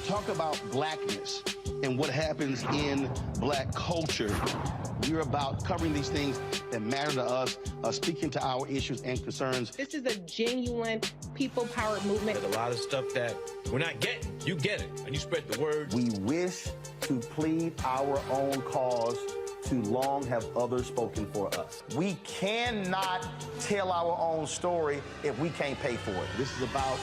talk about blackness and what happens in black culture, we're about covering these things that matter to us, speaking to our issues and concerns. This is a genuine people-powered movement. There's a lot of stuff that we're not getting. You get it, and you spread the word. We wish to plead our own cause. Too long have others spoken for us. We cannot tell our own story if we can't pay for it. This is about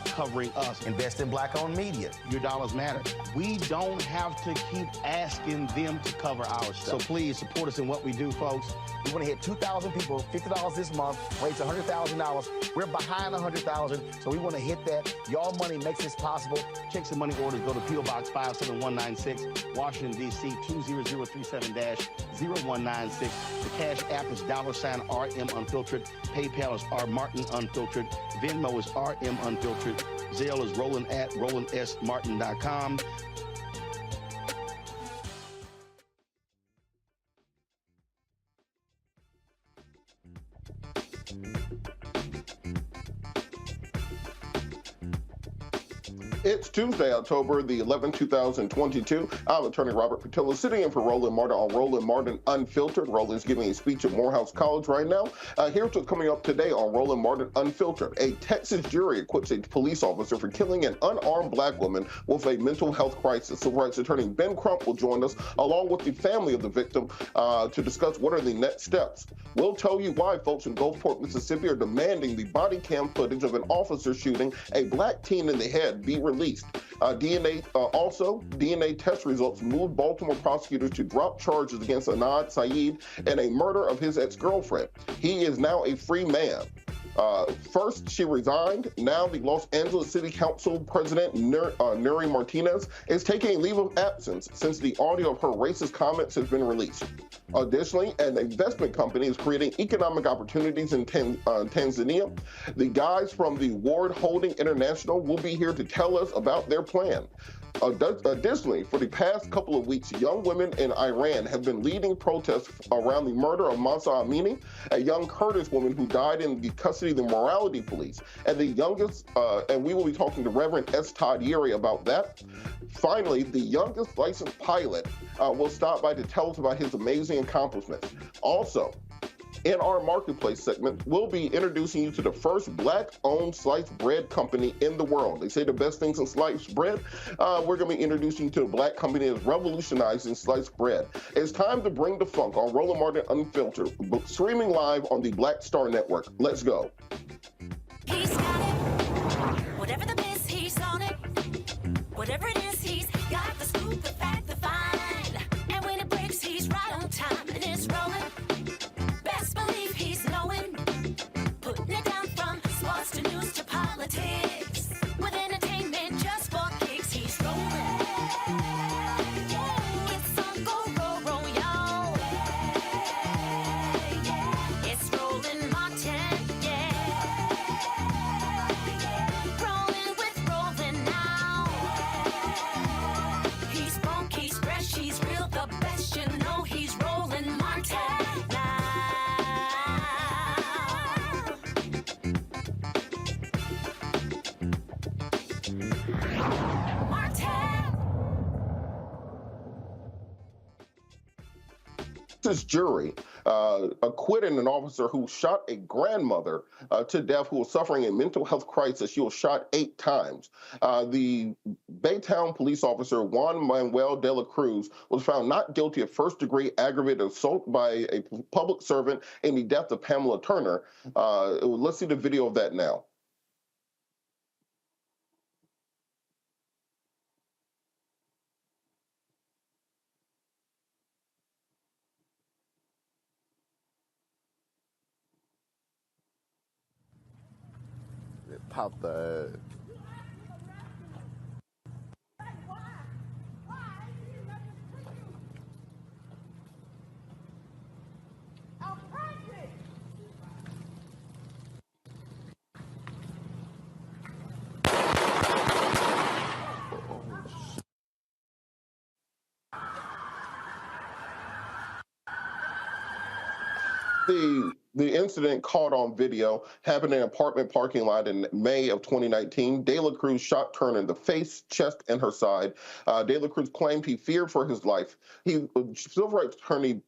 covering us. Invest in black-owned media. Your dollars matter. We don't have to keep asking them to cover our stuff. So please support us in what we do, folks. We want to hit 2,000 people, $50 this month, raise $100,000. We're behind 100,000, so we want to hit that. Y'all money makes this possible. Checks and money orders go to P.O. Box 57196, Washington, D.C. 20037-0196. The Cash App is $RM Unfiltered. PayPal is R Martin Unfiltered. Venmo is RM Unfiltered. Zelle is Roland at RolandSMartin.com. It's Tuesday, October the 11th, 2022. I'm attorney Robert Patillo sitting in for Roland Martin on Roland Martin Unfiltered. Roland's giving a speech at Morehouse College right now. Here's what's coming up today on Roland Martin Unfiltered. A Texas jury acquits a police officer for killing an unarmed black woman with a mental health crisis. Civil rights attorney Ben Crump will join us along with the family of the victim to discuss what are the next steps. We'll tell you why folks in Gulfport, Mississippi are demanding the body cam footage of an officer shooting a black teen in the head be released. DNA test results moved Baltimore prosecutors to drop charges against Adnan Syed in a murder of his ex-girlfriend. He is now a free man. First, she resigned. Now, the Los Angeles City Council President, Nury Martinez, is taking a leave of absence since the audio of her racist comments has been released. Additionally, an investment company is creating economic opportunities in Tanzania. The guys from the Ward Holding International will be here to tell us about their plan. Additionally, for the past couple of weeks, young women in Iran have been leading protests around the murder of Mahsa Amini, a young Kurdish woman who died in the custody of the morality police. And the youngest, and we will be talking to Reverend S. Todd Ury about that. Finally, the youngest licensed pilot will stop by to tell us about his amazing accomplishments. Also, in our marketplace segment, we'll be introducing you to the first black-owned sliced bread company in the world. They say the best things in sliced bread. We're going to be introducing you to a black company that's revolutionizing sliced bread. It's time to bring the funk on Roland Martin Unfiltered, streaming live on the Black Star Network. Let's go. He's got it. Whatever the miss, he's on it. Whatever it is, he's got the scoop, the fact, the find. And when it breaks, he's right on time, and it's rolling. Best believe he's knowing, putting it down from sports to news to politics. With entertainment just for kicks, he's rolling. It's on go, roll, y'all. It's Roland Martin, rolling with Roland now. He's funk, he's fresh, he's real, the best, you know he's Roland Martin. This jury acquitted an officer who shot a grandmother to death who was suffering a mental health crisis. She was shot 8 times. The Baytown police officer, Juan Manuel de la Cruz, was found not guilty of first-degree aggravated assault by a public servant in the death of Pamela Turner. Let's see the video of that now. Pop the... The The incident caught on video happened in an apartment parking lot in May of 2019. De La Cruz shot Turner in the face, chest, and her side. De La Cruz claimed he feared for his life. Civil rights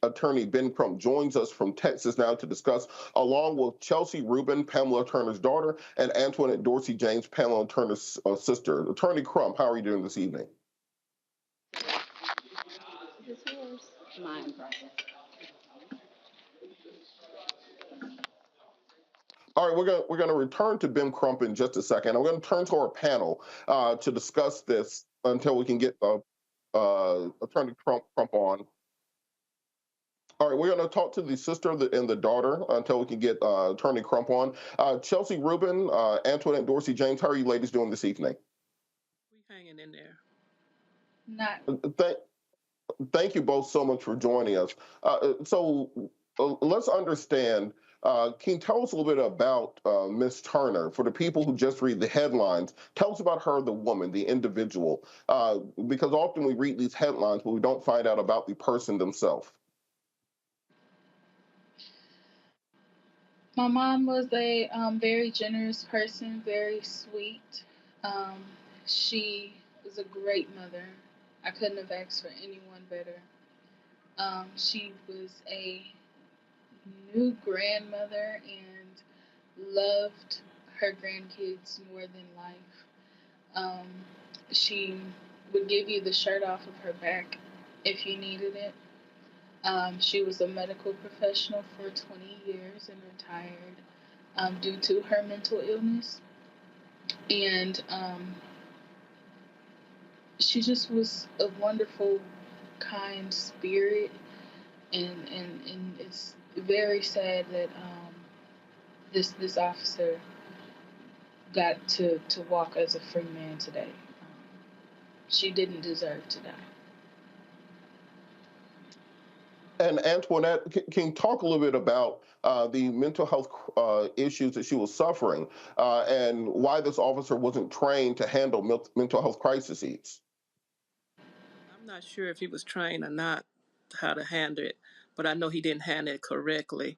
attorney Ben Crump joins us from Texas now to discuss, along with Chelsea Rubin, Pamela Turner's daughter, and Antoinette Dorsey James, Pamela Turner's sister. Attorney Crump, how are you doing this evening? It's yours. Mine, probably. All right, we're gonna return to Ben Crump in just a second. I'm going to turn to our panel to discuss this until we can get Attorney Crump on. All right, we're going to talk to the sister and the daughter until we can get Attorney Crump on. Chelsea Rubin, Antoinette Dorsey James, how are you ladies doing this evening? We hanging in there. Not. Thank you both so much for joining us. Let's understand. Can you tell us a little bit about Ms. Turner? For the people who just read the headlines, tell us about her, the woman, the individual, because often we read these headlines, but we don't find out about the person themselves. My mom was a very generous person, very sweet. She was a great mother. I couldn't have asked for anyone better. She was a new grandmother and loved her grandkids more than life. She would give you the shirt off of her back if you needed it. She was a medical professional for 20 years and retired due to her mental illness. And she just was a wonderful, kind spirit. And it's very sad that this officer got to walk as a free man today. She didn't deserve to die. And Antoinette, can you talk a little bit about the mental health issues that she was suffering and why this officer wasn't trained to handle mental health crises? I'm not sure if he was trained or not how to handle it, but I know he didn't handle it correctly.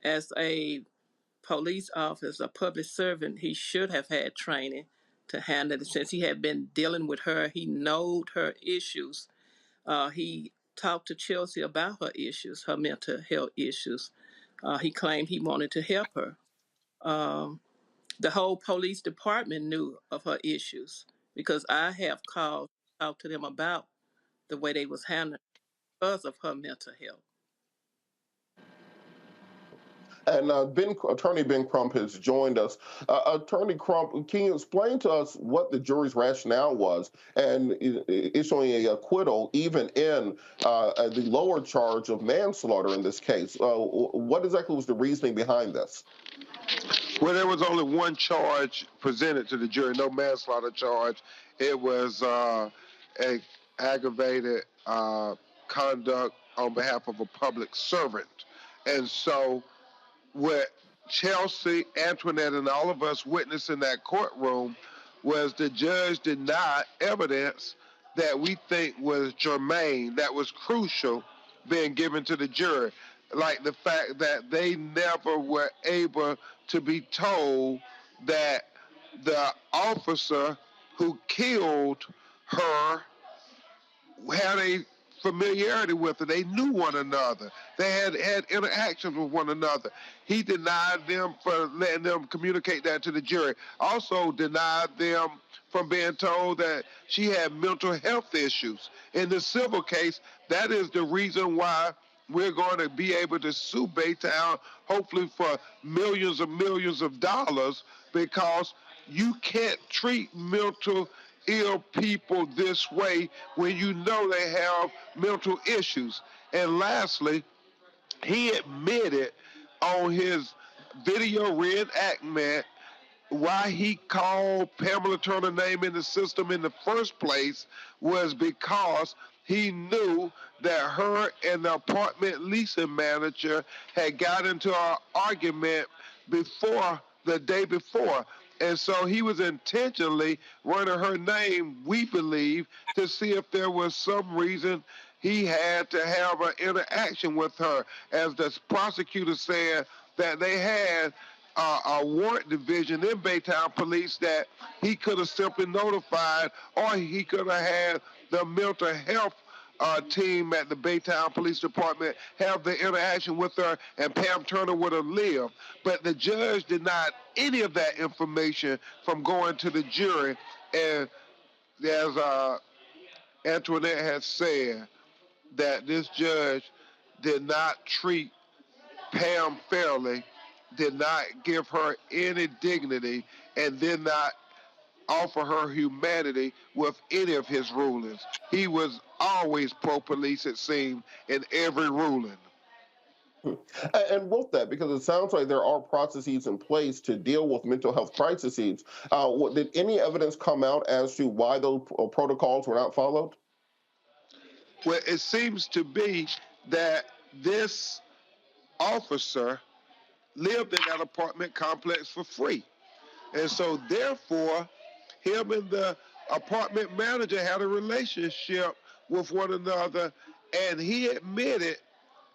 As a police officer, a public servant, he should have had training to handle it since he had been dealing with her. He knowed her issues. He talked to Chelsea about her issues, her mental health issues. He claimed he wanted to help her. The whole police department knew of her issues because I have called, talked to them about the way they was handling because of her mental health. And Attorney Ben Crump has joined us. Attorney Crump, can you explain to us what the jury's rationale was and issuing a acquittal even in the lower charge of manslaughter in this case? What exactly was the reasoning behind this? Well, there was only one charge presented to the jury, no manslaughter charge. It was a aggravated conduct on behalf of a public servant. And so what Chelsea, Antoinette, and all of us witnessed in that courtroom was the judge denied evidence that we think was germane, that was crucial, being given to the jury. Like the fact that they never were able to be told that the officer who killed her had a familiarity with her. They knew one another. They had interactions with one another. He denied them for letting them communicate that to the jury. Also denied them from being told that she had mental health issues. In the civil case, that is the reason why we're going to be able to sue Baytown, hopefully for millions of dollars, because you can't treat mental ill people this way when you know they have mental issues. And lastly, he admitted on his video reenactment why he called Pamela Turner's name in the system in the first place was because he knew that her and the apartment leasing manager had got into an argument before the day before. And so he was intentionally running her name, we believe, to see if there was some reason he had to have an interaction with her. As the prosecutor said, that they had a warrant division in Baytown Police that he could have simply notified, or he could have had the mental health team at the Baytown Police Department have the interaction with her, and Pam Turner would have lived. But the judge denied any of that information from going to the jury. And as Antoinette has said, that this judge did not treat Pam fairly, did not give her any dignity, and did not offer her humanity with any of his rulings. He was always pro-police, it seemed, in every ruling. And with that, because it sounds like there are processes in place to deal with mental health crises, did any evidence come out as to why those protocols were not followed? Well, it seems to be that this officer lived in that apartment complex for free. And so therefore, him and the apartment manager had a relationship with one another, and he admitted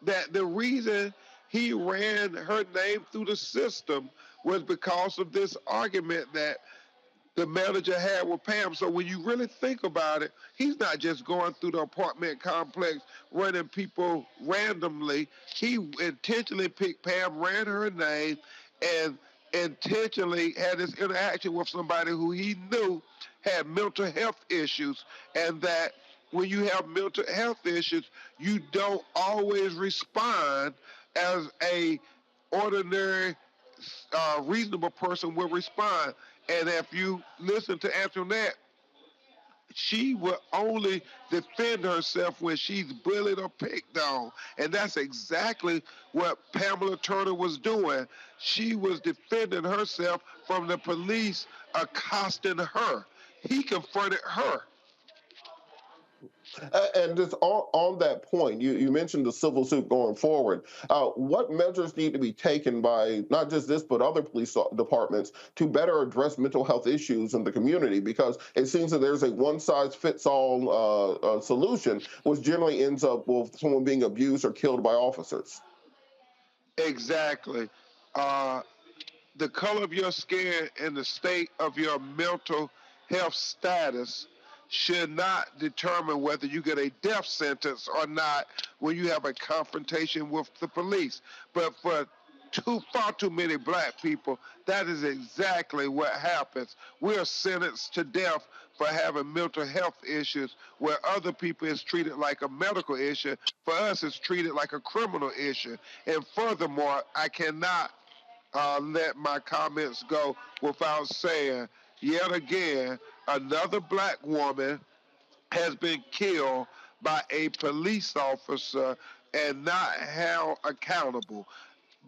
that the reason he ran her name through the system was because of this argument that the manager had with Pam. So when you really think about it, he's not just going through the apartment complex running people randomly. He intentionally picked Pam, ran her name, and intentionally had this interaction with somebody who he knew had mental health issues, and that when you have mental health issues, you don't always respond as a ordinary, reasonable person would respond. And if you listen to Antoinette, she will only defend herself when she's bullied or picked on. And that's exactly what Pamela Turner was doing. She was defending herself from the police accosting her. He confronted her. And just on that point, you mentioned the civil suit going forward. What measures need to be taken by not just this, but other police departments to better address mental health issues in the community? Because it seems that there's a one-size-fits-all solution, which generally ends up with someone being abused or killed by officers. Exactly. The color of your skin and the state of your mental health status should not determine whether you get a death sentence or not when you have a confrontation with the police. But for far too many black people, that is exactly what happens. We are sentenced to death for having mental health issues, where other people is treated like a medical issue. For us, it's treated like a criminal issue. And furthermore, I cannot let my comments go without saying, yet again, another black woman has been killed by a police officer and not held accountable.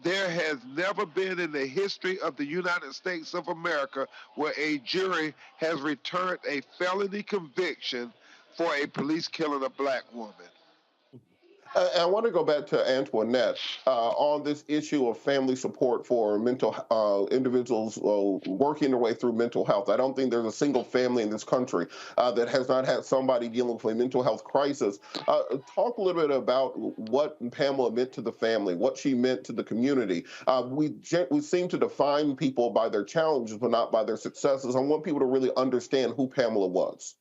There has never been in the history of the United States of America where a jury has returned a felony conviction for a police killing a black woman. I want to go back to Antoinette on this issue of family support for mental individuals working their way through mental health. I don't think there's a single family in this country that has not had somebody dealing with a mental health crisis. Talk a little bit about what Pamela meant to the family, what she meant to the community. We seem to define people by their challenges, but not by their successes. I want people to really understand who Pamela was.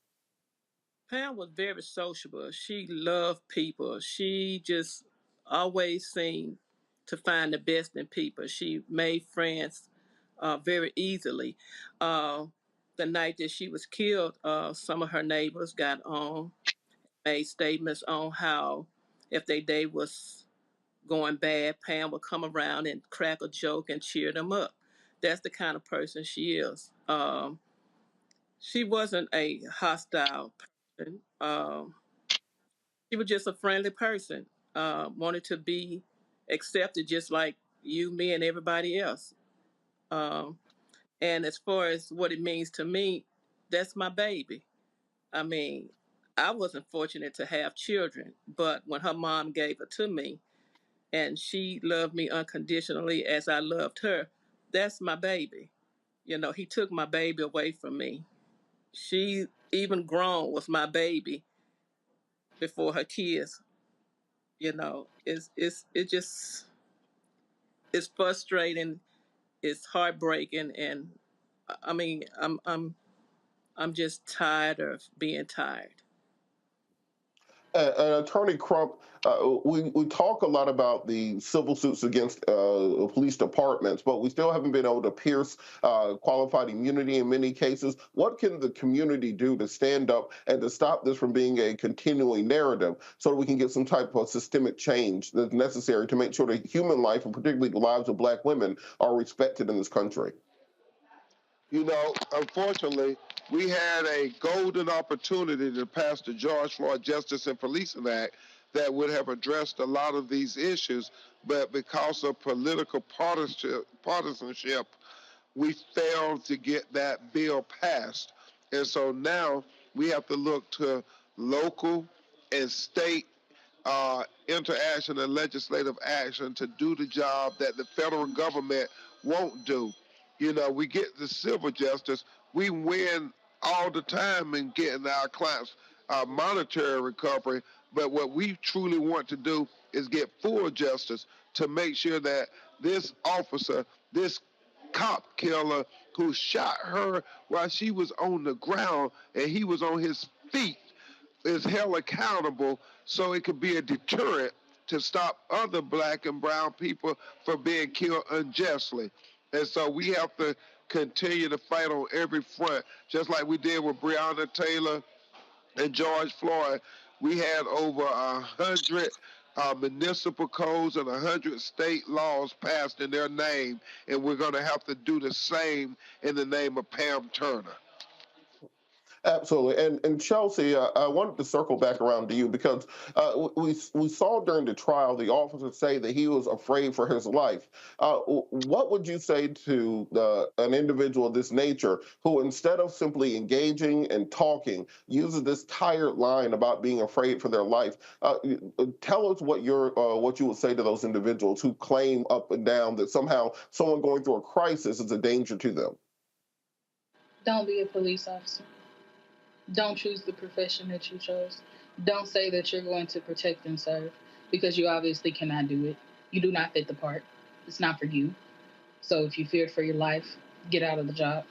Pam was very sociable. She loved people. She just always seemed to find the best in people. She made friends very easily. Uh, the night that she was killed, some of her neighbors got on, made statements on how if their day was going bad, Pam would come around and crack a joke and cheer them up. That's the kind of person she is. She wasn't a hostile person. She was just a friendly person. Wanted to be accepted just like you, me, and everybody else. Um, and as far as what it means to me, that's my baby. I mean, I wasn't fortunate to have children, but when her mom gave it to me and she loved me unconditionally as I loved her, that's my baby. You know, he took my baby away from me. She, even grown, was my baby before her kids. You know, it just it's frustrating, it's heartbreaking, and I mean, I'm just tired of being tired. Attorney Crump, we talk a lot about the civil suits against police departments, but we still haven't been able to pierce qualified immunity in many cases. What can the community do to stand up and to stop this from being a continuing narrative so that we can get some type of systemic change that's necessary to make sure that human life, and particularly the lives of Black women, are respected in this country? You know, unfortunately, we had a golden opportunity to pass the George Floyd Justice and Policing Act that would have addressed a lot of these issues, but because of political partisanship, we failed to get that bill passed. And so now we have to look to local and state interaction and legislative action to do the job that the federal government won't do. You know, we get the civil justice, we win all the time in getting our clients monetary recovery, but what we truly want to do is get full justice to make sure that this officer, this cop killer who shot her while she was on the ground and he was on his feet is held accountable so it could be a deterrent to stop other Black and brown people from being killed unjustly. And so we have to continue to fight on every front, just like we did with Breonna Taylor and George Floyd. We had over 100 municipal codes and 100 state laws passed in their name, and we're going to have to do the same in the name of Pam Turner. Absolutely. And Chelsea, I wanted to circle back around to you because we saw during the trial the officer say that he was afraid for his life. What would you say to an individual of this nature who, instead of simply engaging and talking, uses this tired line about being afraid for their life? Tell us what you would say to those individuals who claim up and down that somehow someone going through a crisis is a danger to them. Don't be a police officer. Don't choose the profession that you chose. Don't say that you're going to protect and serve because you obviously cannot do it. You do not fit the part. It's not for you. So if you feared for your life, get out of the job.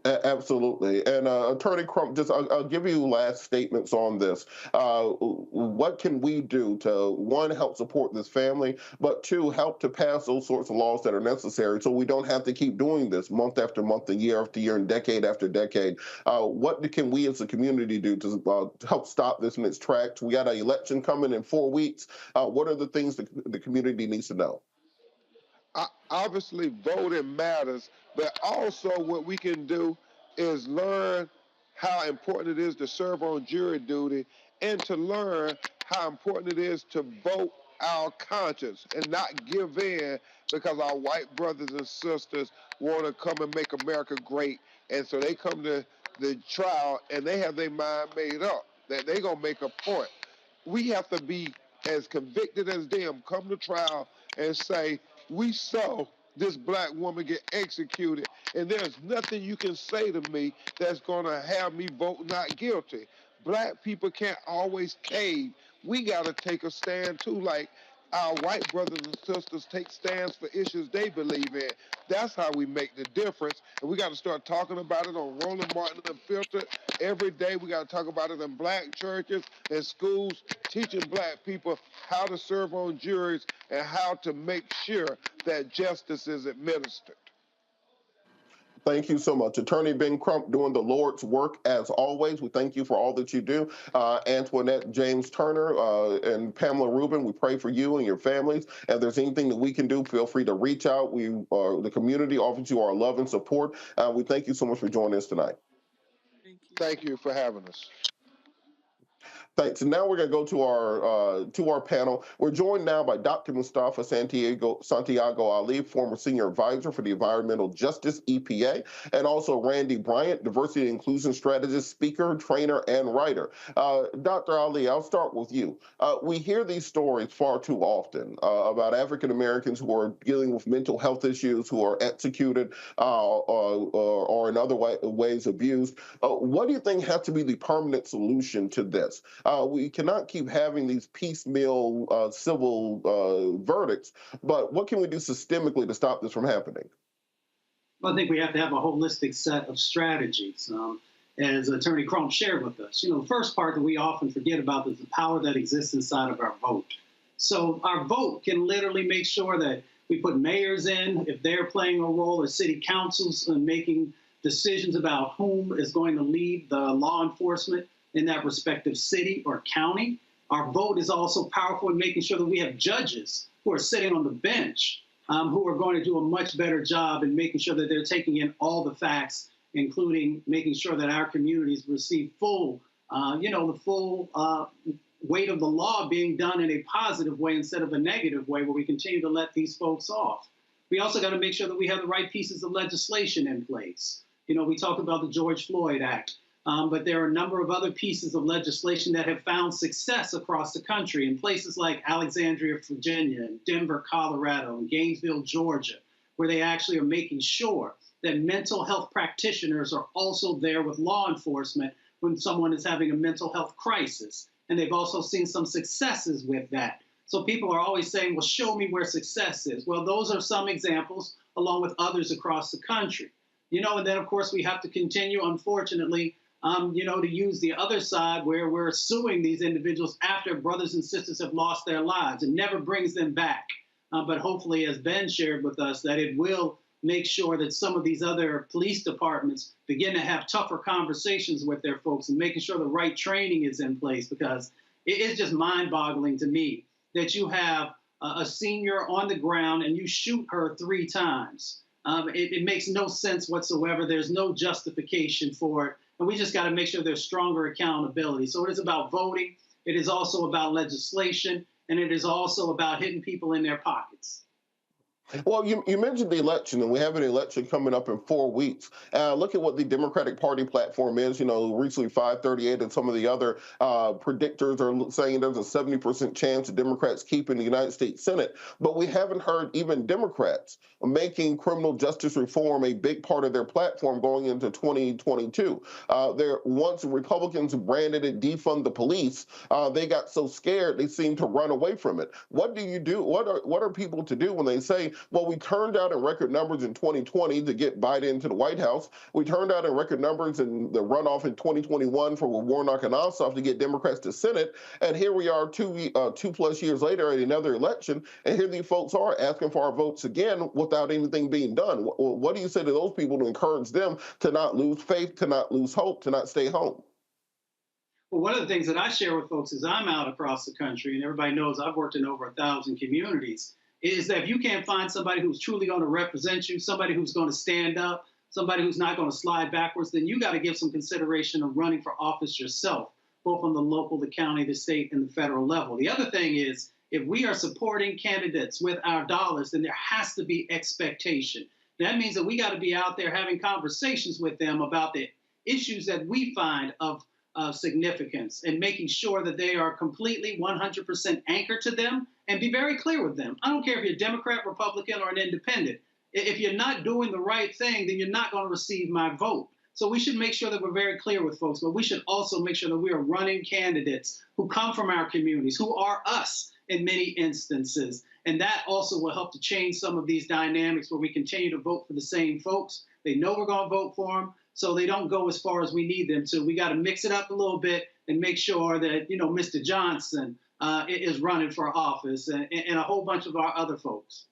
Absolutely. And Attorney Crump, I'll give you last statements on this. What can we do to, one, help support this family, but two, help to pass those sorts of laws that are necessary so we don't have to keep doing this month after month and year after year and decade after decade? What can we as a community do to help stop this in its tracks? We got an election coming in 4 weeks. What are the things that the community needs to know? Obviously, voting matters, but also what we can do is learn how important it is to serve on jury duty and to learn how important it is to vote our conscience and not give in because our white brothers and sisters want to come and make America great. And so they come to the trial and they have their mind made up that they're going to make a point. We have to be as convicted as them, come to trial and say, we saw this Black woman get executed, and there's nothing you can say to me that's going to have me vote not guilty. Black people can't always cave. We got to take a stand, too, like our white brothers and sisters take stands for issues they believe in. That's how we make the difference, and we got to start talking about it on Roland, Martinez, and Filtered every day. We got to talk about it in Black churches and schools, teaching Black people how to serve on juries and how to make sure that justice is administered. Thank you so much. Attorney Ben Crump doing the Lord's work as always. We thank you for all that you do. Antoinette James Turner and Pamela Rubin, we pray for you and your families. If there's anything that we can do, feel free to reach out. The community offers you our love and support. We thank you so much for joining us tonight. Thank you for having us. Thanks. And now we're going to go to our panel. We're joined now by Dr. Mustafa Santiago Ali, former senior advisor for the Environmental Justice EPA, and also Randy Bryant, diversity and inclusion strategist, speaker, trainer, and writer. Dr. Ali, I'll start with you. We hear these stories far too often about African Americans who are dealing with mental health issues, who are executed or in other ways abused. What do you think has to be the permanent solution to this? We cannot keep having these piecemeal civil verdicts. But what can we do systemically to stop this from happening? Well, I think we have to have a holistic set of strategies. As Attorney Crump shared with us, the first part that we often forget about is the power that exists inside of our vote. So our vote can literally make sure that we put mayors in if they're playing a role, or city councils in making decisions about whom is going to lead the law enforcement in that respective city or county. Our vote is also powerful in making sure that we have judges who are sitting on the bench who are going to do a much better job in making sure that they're taking in all the facts, including making sure that our communities receive full, the full weight of the law being done in a positive way instead of a negative way where we continue to let these folks off. We also got to make sure that we have the right pieces of legislation in place. We talk about the George Floyd Act, but there are a number of other pieces of legislation that have found success across the country in places like Alexandria, Virginia, and Denver, Colorado, and Gainesville, Georgia, where they actually are making sure that mental health practitioners are also there with law enforcement when someone is having a mental health crisis. And they've also seen some successes with that. So people are always saying, well, show me where success is. Well, those are some examples, along with others across the country. And then, of course, we have to continue, unfortunately, to use the other side where we're suing these individuals after brothers and sisters have lost their lives. It never brings them back. But hopefully, as Ben shared with us, that it will make sure that some of these other police departments begin to have tougher conversations with their folks and making sure the right training is in place, because it is just mind-boggling to me that you have a senior on the ground and you shoot her 3 times. It makes no sense whatsoever. There's no justification for it. And we just got to make sure there's stronger accountability. So it is about voting. It is also about legislation. And it is also about hitting people in their pockets. Well, you mentioned the election, and we have an election coming up in 4 weeks. Look at what the Democratic Party platform is. Recently 538 and some of the other predictors are saying there's a 70% chance of Democrats keeping the United States Senate. But we haven't heard even Democrats making criminal justice reform a big part of their platform going into 2022. Once Republicans branded it defund the police, they got so scared they seemed to run away from it. What do you do? What are people to do when they say, well, we turned out in record numbers in 2020 to get Biden into the White House. We turned out in record numbers in the runoff in 2021 for Warnock and Ossoff to get Democrats to Senate. And here we are 2+ years later at another election. And here these folks are asking for our votes again without anything being done. What do you say to those people to encourage them to not lose faith, to not lose hope, to not stay home? Well, one of the things that I share with folks is I'm out across the country, and everybody knows I've worked in over 1,000 communities, is that if you can't find somebody who's truly going to represent you, somebody who's going to stand up, somebody who's not going to slide backwards, then you got to give some consideration of running for office yourself, both on the local, the county, the state, and the federal level. The other thing is, if we are supporting candidates with our dollars, then there has to be expectation. That means that we got to be out there having conversations with them about the issues that we find of significance, and making sure that they are completely 100% anchored to them, and be very clear with them. I don't care if you're a Democrat, Republican, or an independent. If you're not doing the right thing, then you're not going to receive my vote. So we should make sure that we're very clear with folks, but we should also make sure that we are running candidates who come from our communities, who are us in many instances. And that also will help to change some of these dynamics where we continue to vote for the same folks. They know we're going to vote for them, so they don't go as far as we need them to. We got to mix it up a little bit and make sure that, Mr. Johnson is running for office, and a whole bunch of our other folks.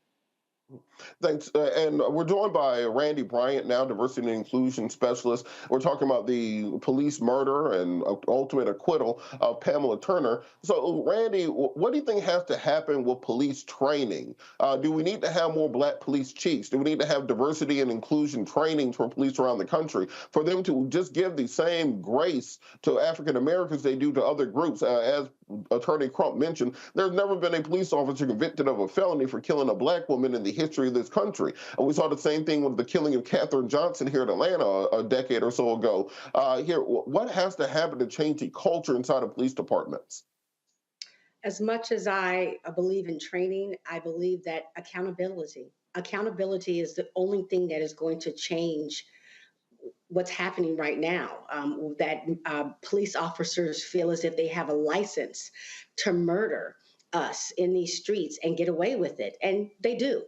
Thanks. And we're joined by Randy Bryant, now diversity and inclusion specialist. We're talking about the police murder and ultimate acquittal of Pamela Turner. So, Randy, what do you think has to happen with police training? Do we need to have more Black police chiefs? Do we need to have diversity and inclusion trainings for police around the country for them to just give the same grace to African Americans they do to other groups? As Attorney Crump mentioned, there's never been a police officer convicted of a felony for killing a Black woman in the history of this country. And we saw the same thing with the killing of Katherine Johnson here in Atlanta a decade or so ago. What has to happen to change the culture inside of police departments? As much as I believe in training, I believe that accountability is the only thing that is going to change what's happening right now, that police officers feel as if they have a license to murder us in these streets and get away with it. And they do.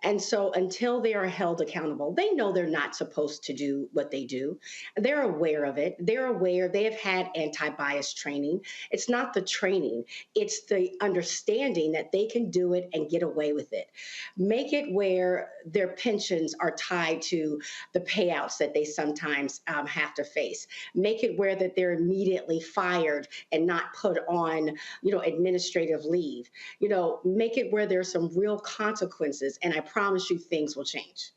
And so until they are held accountable, they know they're not supposed to do what they do. They're aware of it. They're aware they have had anti-bias training. It's not the training, it's the understanding that they can do it and get away with it. Make it where their pensions are tied to the payouts that they sometimes have to face. Make it where that they're immediately fired and not put on, administrative leave. Make it where there's some real consequences, and I promise you things will change.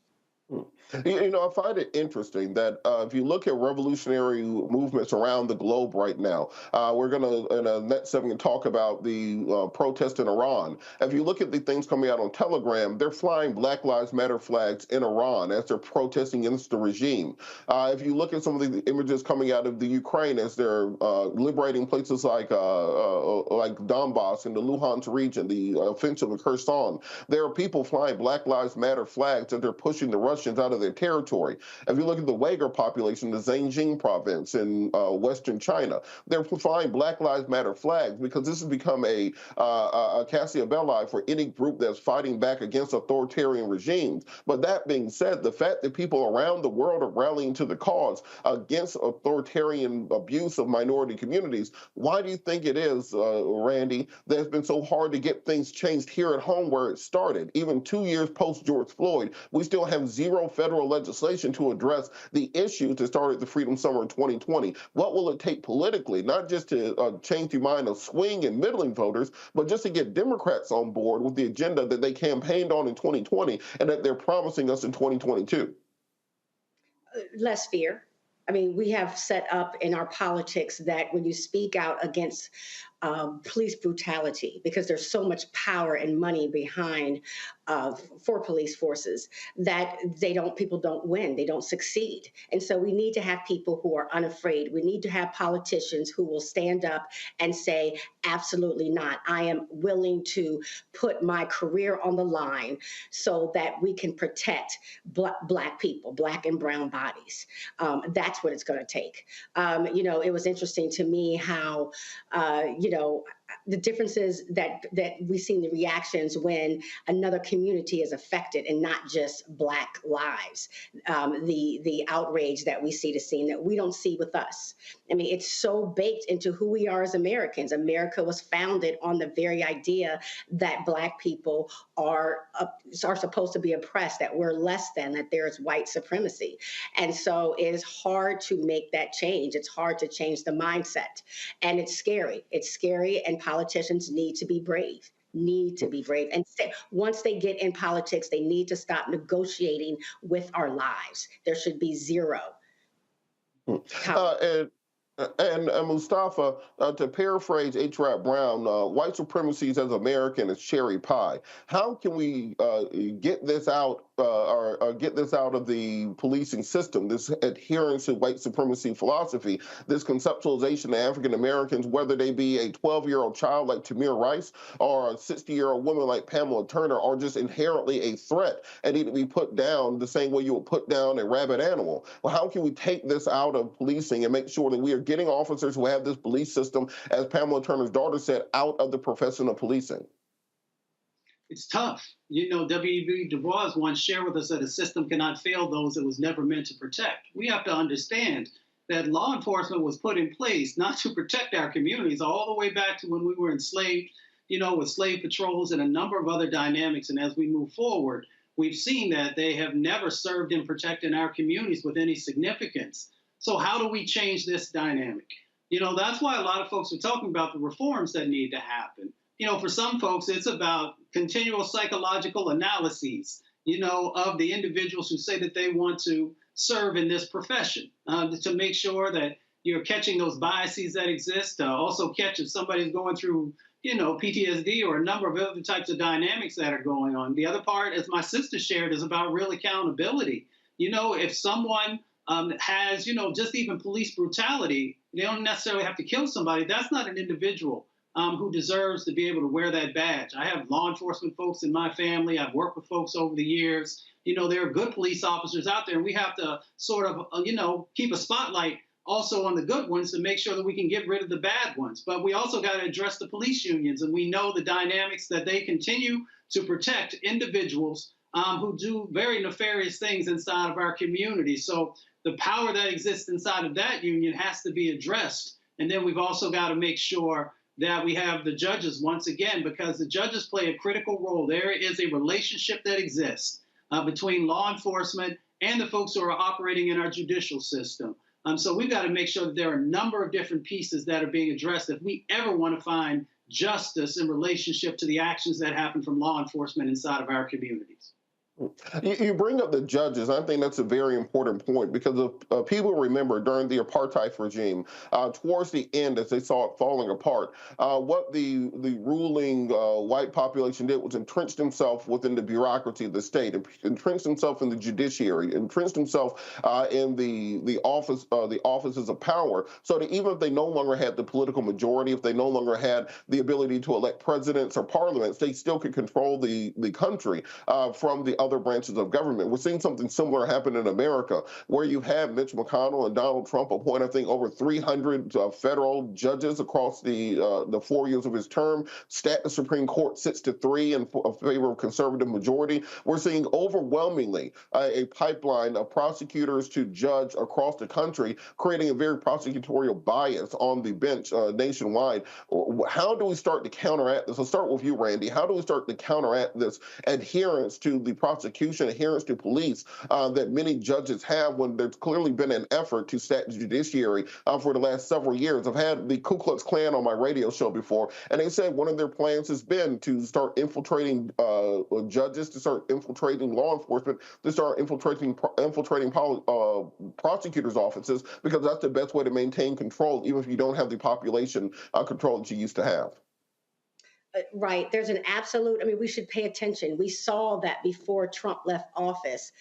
I find it interesting that if you look at revolutionary movements around the globe right now, we're going to, in a next segment, talk about the protest in Iran. If you look at the things coming out on Telegram, they're flying Black Lives Matter flags in Iran as they're protesting against the regime. If you look at some of the images coming out of the Ukraine as they're liberating places like Donbass in the Luhansk region, the offensive of Kherson, there are people flying Black Lives Matter flags and they're pushing the Russians out of their territory. If you look at the Uyghur population, the Xinjiang province in Western China, they're flying Black Lives Matter flags because this has become a Cassia Belli for any group that's fighting back against authoritarian regimes. But that being said, the fact that people around the world are rallying to the cause against authoritarian abuse of minority communities, why do you think it is, Randy, that it's been so hard to get things changed here at home where it started? Even 2 years post George Floyd, we still have zero federal legislation to address the issues that started the Freedom Summer in 2020. What will it take politically, not just to change the mind of swing and middling voters, but just to get Democrats on board with the agenda that they campaigned on in 2020 and that they're promising us in 2022? Less fear. I mean, we have set up in our politics that when you speak out against police brutality, because there's so much power and money behind for police forces, that people don't win, they don't succeed. And so we need to have people who are unafraid. We need to have politicians who will stand up and say, absolutely not. I am willing to put my career on the line so that we can protect Black people, Black and brown bodies. That's what it's going to take. It was interesting to me how, the differences that we see in the reactions when another community is affected and not just Black lives. The outrage that we see to scene that we don't see with us. I mean, it's so baked into who we are as Americans. America was founded on the very idea that Black people are supposed to be oppressed, that we're less than, that there is white supremacy. And so it is hard to make that change. It's hard to change the mindset. And it's scary. It's scary, and politicians need to be brave. And once they get in politics, they need to stop negotiating with our lives. There should be zero. And Mustafa, to paraphrase H. Rap Brown, white supremacy as American is cherry pie. How can we get this out or get this out of the policing system, this adherence to white supremacy philosophy, this conceptualization of African Americans, whether they be a 12-year-old child like Tamir Rice or a 60-year-old woman like Pamela Turner, are just inherently a threat and need to be put down the same way you would put down a rabid animal? Well, how can we take this out of policing and make sure that we are getting officers who have this belief system, as Pamela Turner's daughter said, out of the profession of policing? It's tough. W.E.B. Du Bois once shared with us that a system cannot fail those it was never meant to protect. We have to understand that law enforcement was put in place not to protect our communities all the way back to when we were enslaved, with slave patrols and a number of other dynamics. And as we move forward, we've seen that they have never served in protecting our communities with any significance. So how do we change this dynamic? That's why a lot of folks are talking about the reforms that need to happen. For some folks, it's about continual psychological analyses, of the individuals who say that they want to serve in this profession, to make sure that you're catching those biases that exist, also catch if somebody's going through, PTSD or a number of other types of dynamics that are going on. The other part, as my sister shared, is about real accountability. If someone has, just even police brutality, they don't necessarily have to kill somebody. That's not an individual who deserves to be able to wear that badge. I have law enforcement folks in my family. I've worked with folks over the years. You know, there are good police officers out there, and we have to sort of, keep a spotlight also on the good ones to make sure that we can get rid of the bad ones. But we also got to address the police unions, and we know the dynamics that they continue to protect individuals who do very nefarious things inside of our community. So the power that exists inside of that union has to be addressed. And then we've also got to make sure that we have the judges once again, because the judges play a critical role. There is a relationship that exists between law enforcement and the folks who are operating in our judicial system. So we've got to make sure that there are a number of different pieces that are being addressed if we ever want to find justice in relationship to the actions that happen from law enforcement inside of our communities. You bring up the judges. I think that's a very important point because people remember during the apartheid regime, towards the end, as they saw it falling apart, what the ruling white population did was entrench themselves within the bureaucracy of the state, entrench themselves in the judiciary, entrench themselves in the offices of power, so that even if they no longer had the political majority, if they no longer had the ability to elect presidents or parliaments, they still could control the country from the other branches of government. We're seeing something similar happen in America, where you have Mitch McConnell and Donald Trump appoint, I think, over 300 federal judges across the 4 years of his term. The Supreme Court sits to 3 in favor of conservative majority. We're seeing overwhelmingly a pipeline of prosecutors to judge across the country, creating a very prosecutorial bias on the bench nationwide. How do we start to counteract this? I'll start with you, Randy. How do we start to counteract this adherence to the prosecution, adherence to police that many judges have when there's clearly been an effort to stack the judiciary for the last several years? I've had the Ku Klux Klan on my radio show before, and they said one of their plans has been to start infiltrating judges, to start infiltrating law enforcement, to start infiltrating prosecutors' offices, because that's the best way to maintain control, even if you don't have the population control that you used to have. Right. There's an absolute, I mean, we should pay attention. We saw that before Trump left office,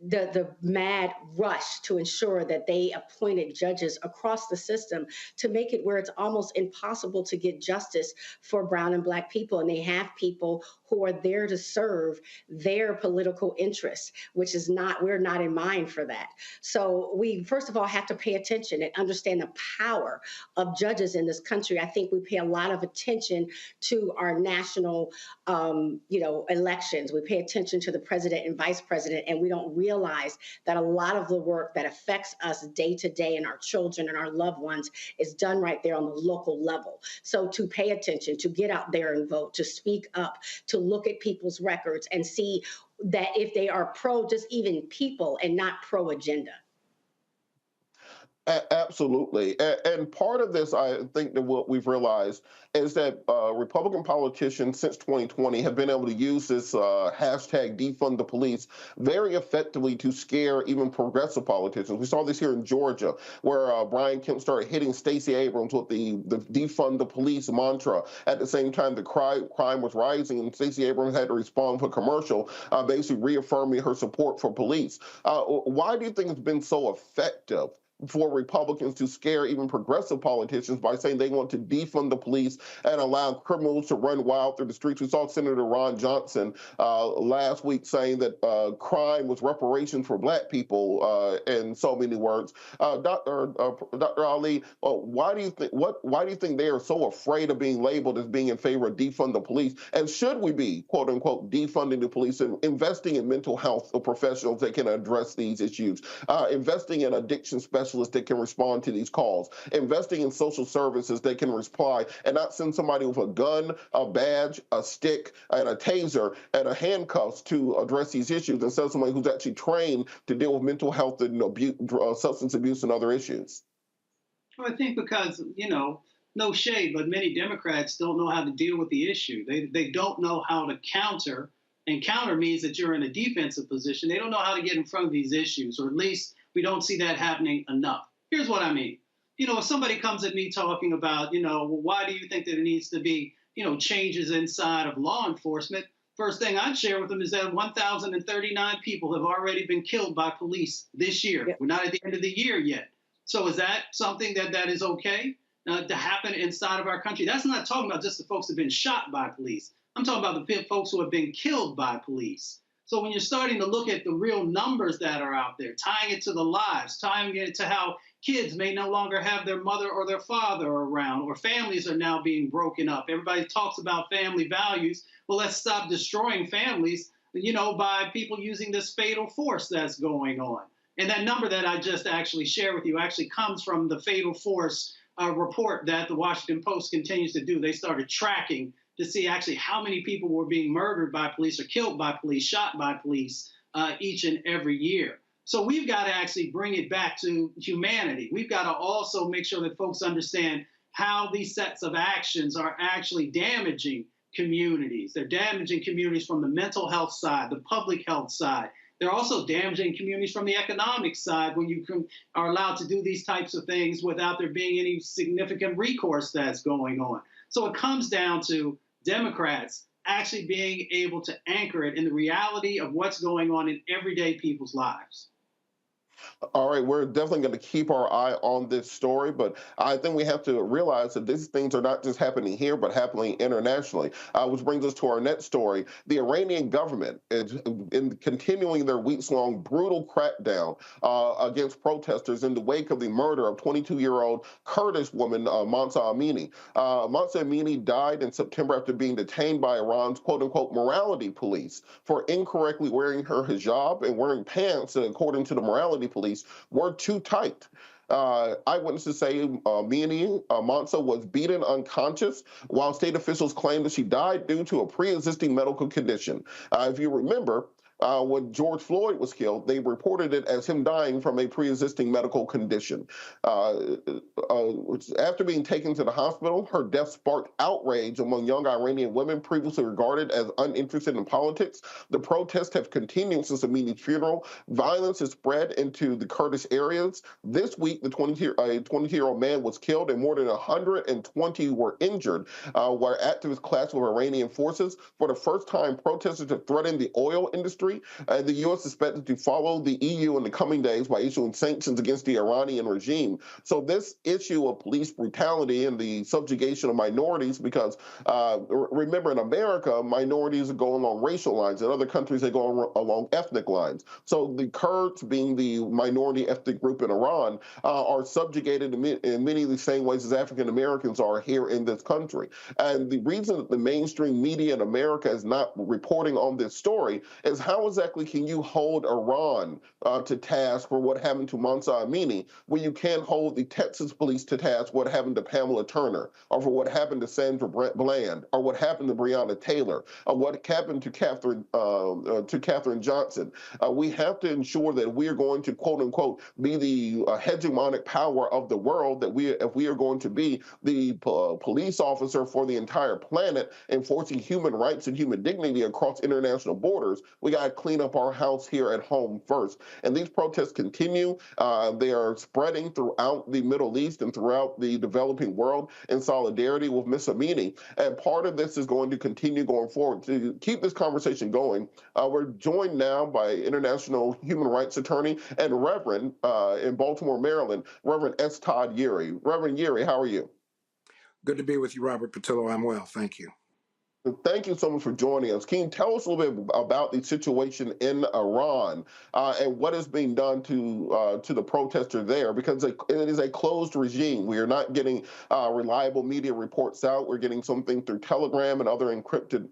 the mad rush to ensure that they appointed judges across the system to make it where it's almost impossible to get justice for brown and black people. And they have people who are there to serve their political interests, which is not, we're not in mind for that. So we, first of all, have to pay attention and understand the power of judges in this country. I think we pay a lot of attention to our national, elections. We pay attention to the president and vice president, and we don't realize that a lot of the work that affects us day to day and our children and our loved ones is done right there on the local level. So to pay attention, to get out there and vote, to speak up, to look at people's records and see that if they are pro just even people and not pro agenda. Absolutely. And part of this, I think that what we've realized is that Republican politicians since 2020 have been able to use this hashtag defund the police very effectively to scare even progressive politicians. We saw this here in Georgia, where Brian Kemp started hitting Stacey Abrams with the defund the police mantra. At the same time, the crime was rising, and Stacey Abrams had to respond with a commercial, basically reaffirming her support for police. Why do you think it's been so effective for Republicans to scare even progressive politicians by saying they want to defund the police and allow criminals to run wild through the streets? We saw Senator Ron Johnson last week saying that crime was reparations for black people, in so many words. Dr. Ali, why do you think they are so afraid of being labeled as being in favor of defund the police? And should we be, quote unquote, defunding the police and investing in mental health professionals that can address these issues, investing in addiction specialists that can respond to these calls, investing in social services that can reply and not send somebody with a gun, a badge, a stick, and a taser, and a handcuffs to address these issues, instead of somebody who's actually trained to deal with mental health and substance abuse and other issues? Well, I think because, no shade, but many Democrats don't know how to deal with the issue. They don't know how to counter, and counter means that you're in a defensive position. They don't know how to get in front of these issues, or at least we don't see that happening enough. Here's what I mean. If somebody comes at me talking about, well, why do you think that it needs to be, changes inside of law enforcement? First thing I'd share with them is that 1,039 people have already been killed by police this year. Yep. We're not at the end of the year yet. So is that something that is okay? to happen inside of our country. That's not talking about just the folks who have been shot by police. I'm talking about the folks who have been killed by police. So when you're starting to look at the real numbers that are out there, tying it to the lives, tying it to how kids may no longer have their mother or their father around, or families are now being broken up. Everybody talks about family values. Well, let's stop destroying families, by people using this fatal force that's going on. And that number that I just actually shared with you actually comes from the fatal force report that the Washington Post continues to do. They started tracking to see actually how many people were being murdered by police or killed by police, shot by police each and every year. So we've got to actually bring it back to humanity. We've got to also make sure that folks understand how these sets of actions are actually damaging communities. They're damaging communities from the mental health side, the public health side. They're also damaging communities from the economic side when you are allowed to do these types of things without there being any significant recourse that's going on. So it comes down to Democrats actually being able to anchor it in the reality of what's going on in everyday people's lives. All right, we're definitely going to keep our eye on this story, but I think we have to realize that these things are not just happening here, but happening internationally, which brings us to our next story. The Iranian government is in continuing their weeks-long brutal crackdown against protesters in the wake of the murder of 22-year-old Kurdish woman Mahsa Amini. Mahsa Amini died in September after being detained by Iran's quote-unquote morality police for incorrectly wearing her hijab and wearing pants, according to the morality police, were too tight. Eyewitnesses say Mahsa was beaten unconscious, while state officials claim that she died due to a pre-existing medical condition. If you remember, when George Floyd was killed, they reported it as him dying from a pre-existing medical condition. After being taken to the hospital, her death sparked outrage among young Iranian women previously regarded as uninterested in politics. The protests have continued since Amini's funeral. Violence has spread into the Kurdish areas. This week, a 22-year-old man was killed and more than 120 were injured, where activists clashed with Iranian forces. For the first time, protesters have threatened the oil industry. The U.S. is expected to follow the EU in the coming days by issuing sanctions against the Iranian regime. So this issue of police brutality and the subjugation of minorities, because remember, in America, minorities go along racial lines. In other countries, they go along ethnic lines. So the Kurds, being the minority ethnic group in Iran, are subjugated in many of the same ways as African Americans are here in this country. And the reason that the mainstream media in America is not reporting on this story is how exactly can you hold Iran to task for what happened to Mahsa Amini when you can't hold the Texas police to task what happened to Pamela Turner, or for what happened to Sandra Bland, or what happened to Breonna Taylor, or what happened to Katherine Johnson? We have to ensure that we are going to, quote unquote, be the hegemonic power of the world, that if we are going to be the police officer for the entire planet, enforcing human rights and human dignity across international borders, we got to clean up our house here at home first. And these protests continue. They are spreading throughout the Middle East and throughout the developing world in solidarity with Miss Amini. And part of this is going to continue going forward. To keep this conversation going, we're joined now by international human rights attorney and Reverend in Baltimore, Maryland, Reverend S. Todd Nury. Reverend Nury, how are you? Good to be with you, Robert Patillo. I'm well, thank you. Thank you so much for joining us. Can you tell us a little bit about the situation in Iran and what is being done to the protesters there? Because it is a closed regime. We are not getting reliable media reports out. We're getting something through Telegram and other encrypted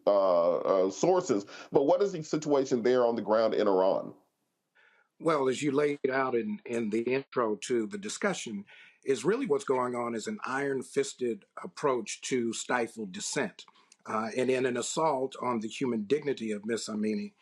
sources. But what is the situation there on the ground in Iran? Well, as you laid out in the intro to the discussion, is really what's going on is an iron-fisted approach to stifle dissent. And in an assault on the human dignity of Miss Amini,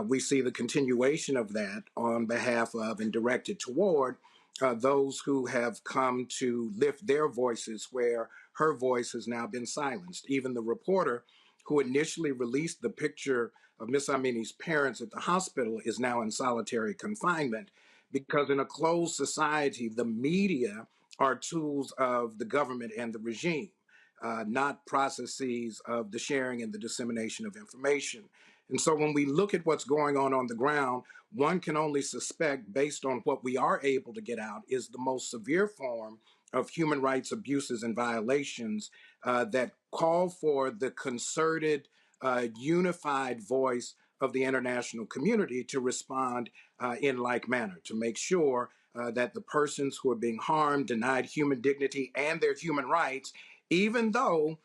we see the continuation of that on behalf of and directed toward those who have come to lift their voices where her voice has now been silenced. Even the reporter who initially released the picture of Miss Amini's parents at the hospital is now in solitary confinement, because in a closed society, the media are tools of the government and the regime. Not processes of the sharing and the dissemination of information. And so when we look at what's going on the ground, one can only suspect, based on what we are able to get out, is the most severe form of human rights abuses and violations that call for the concerted, unified voice of the international community to respond in like manner, to make sure that the persons who are being harmed, denied human dignity and their human rights, even though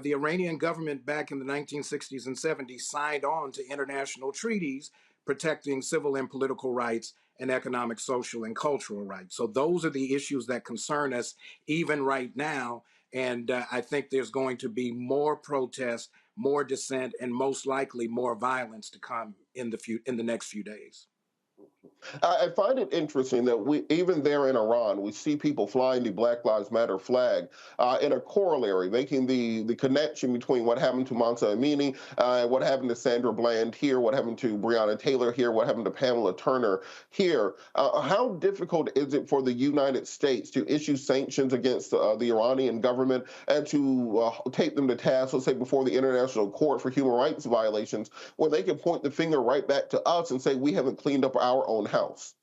the Iranian government back in the 1960s and 70s signed on to international treaties protecting civil and political rights and economic, social, and cultural rights. So those are the issues that concern us even right now. And I think there's going to be more protests, more dissent, and most likely more violence to come in the next few days. I find it interesting that we, even there in Iran, we see people flying the Black Lives Matter flag in a corollary, making the connection between what happened to Mansa Amini, what happened to Sandra Bland here, what happened to Breonna Taylor here, what happened to Pamela Turner here. How difficult is it for the United States to issue sanctions against the Iranian government and to take them to task, let's say, before the International Court for Human Rights violations, when they can point the finger right back to us and say we haven't cleaned up our own house?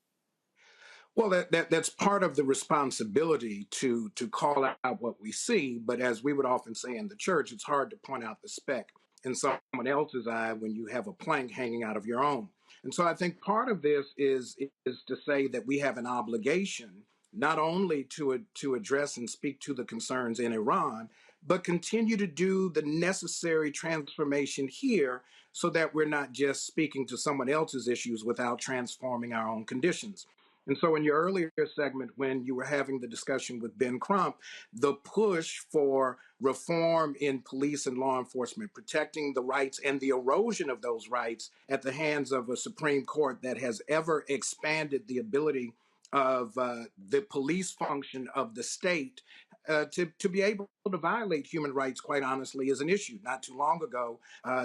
Well, that's part of the responsibility to call out what we see. But as we would often say in the church, it's hard to point out the speck in someone else's eye when you have a plank hanging out of your own. And so I think part of this is to say that we have an obligation not only to address and speak to the concerns in Iran, but continue to do the necessary transformation here so that we're not just speaking to someone else's issues without transforming our own conditions. And so in your earlier segment, when you were having the discussion with Ben Crump, the push for reform in police and law enforcement, protecting the rights and the erosion of those rights at the hands of a Supreme Court that has ever expanded the ability of the police function of the state to be able to violate human rights, quite honestly, is an issue. Not too long ago,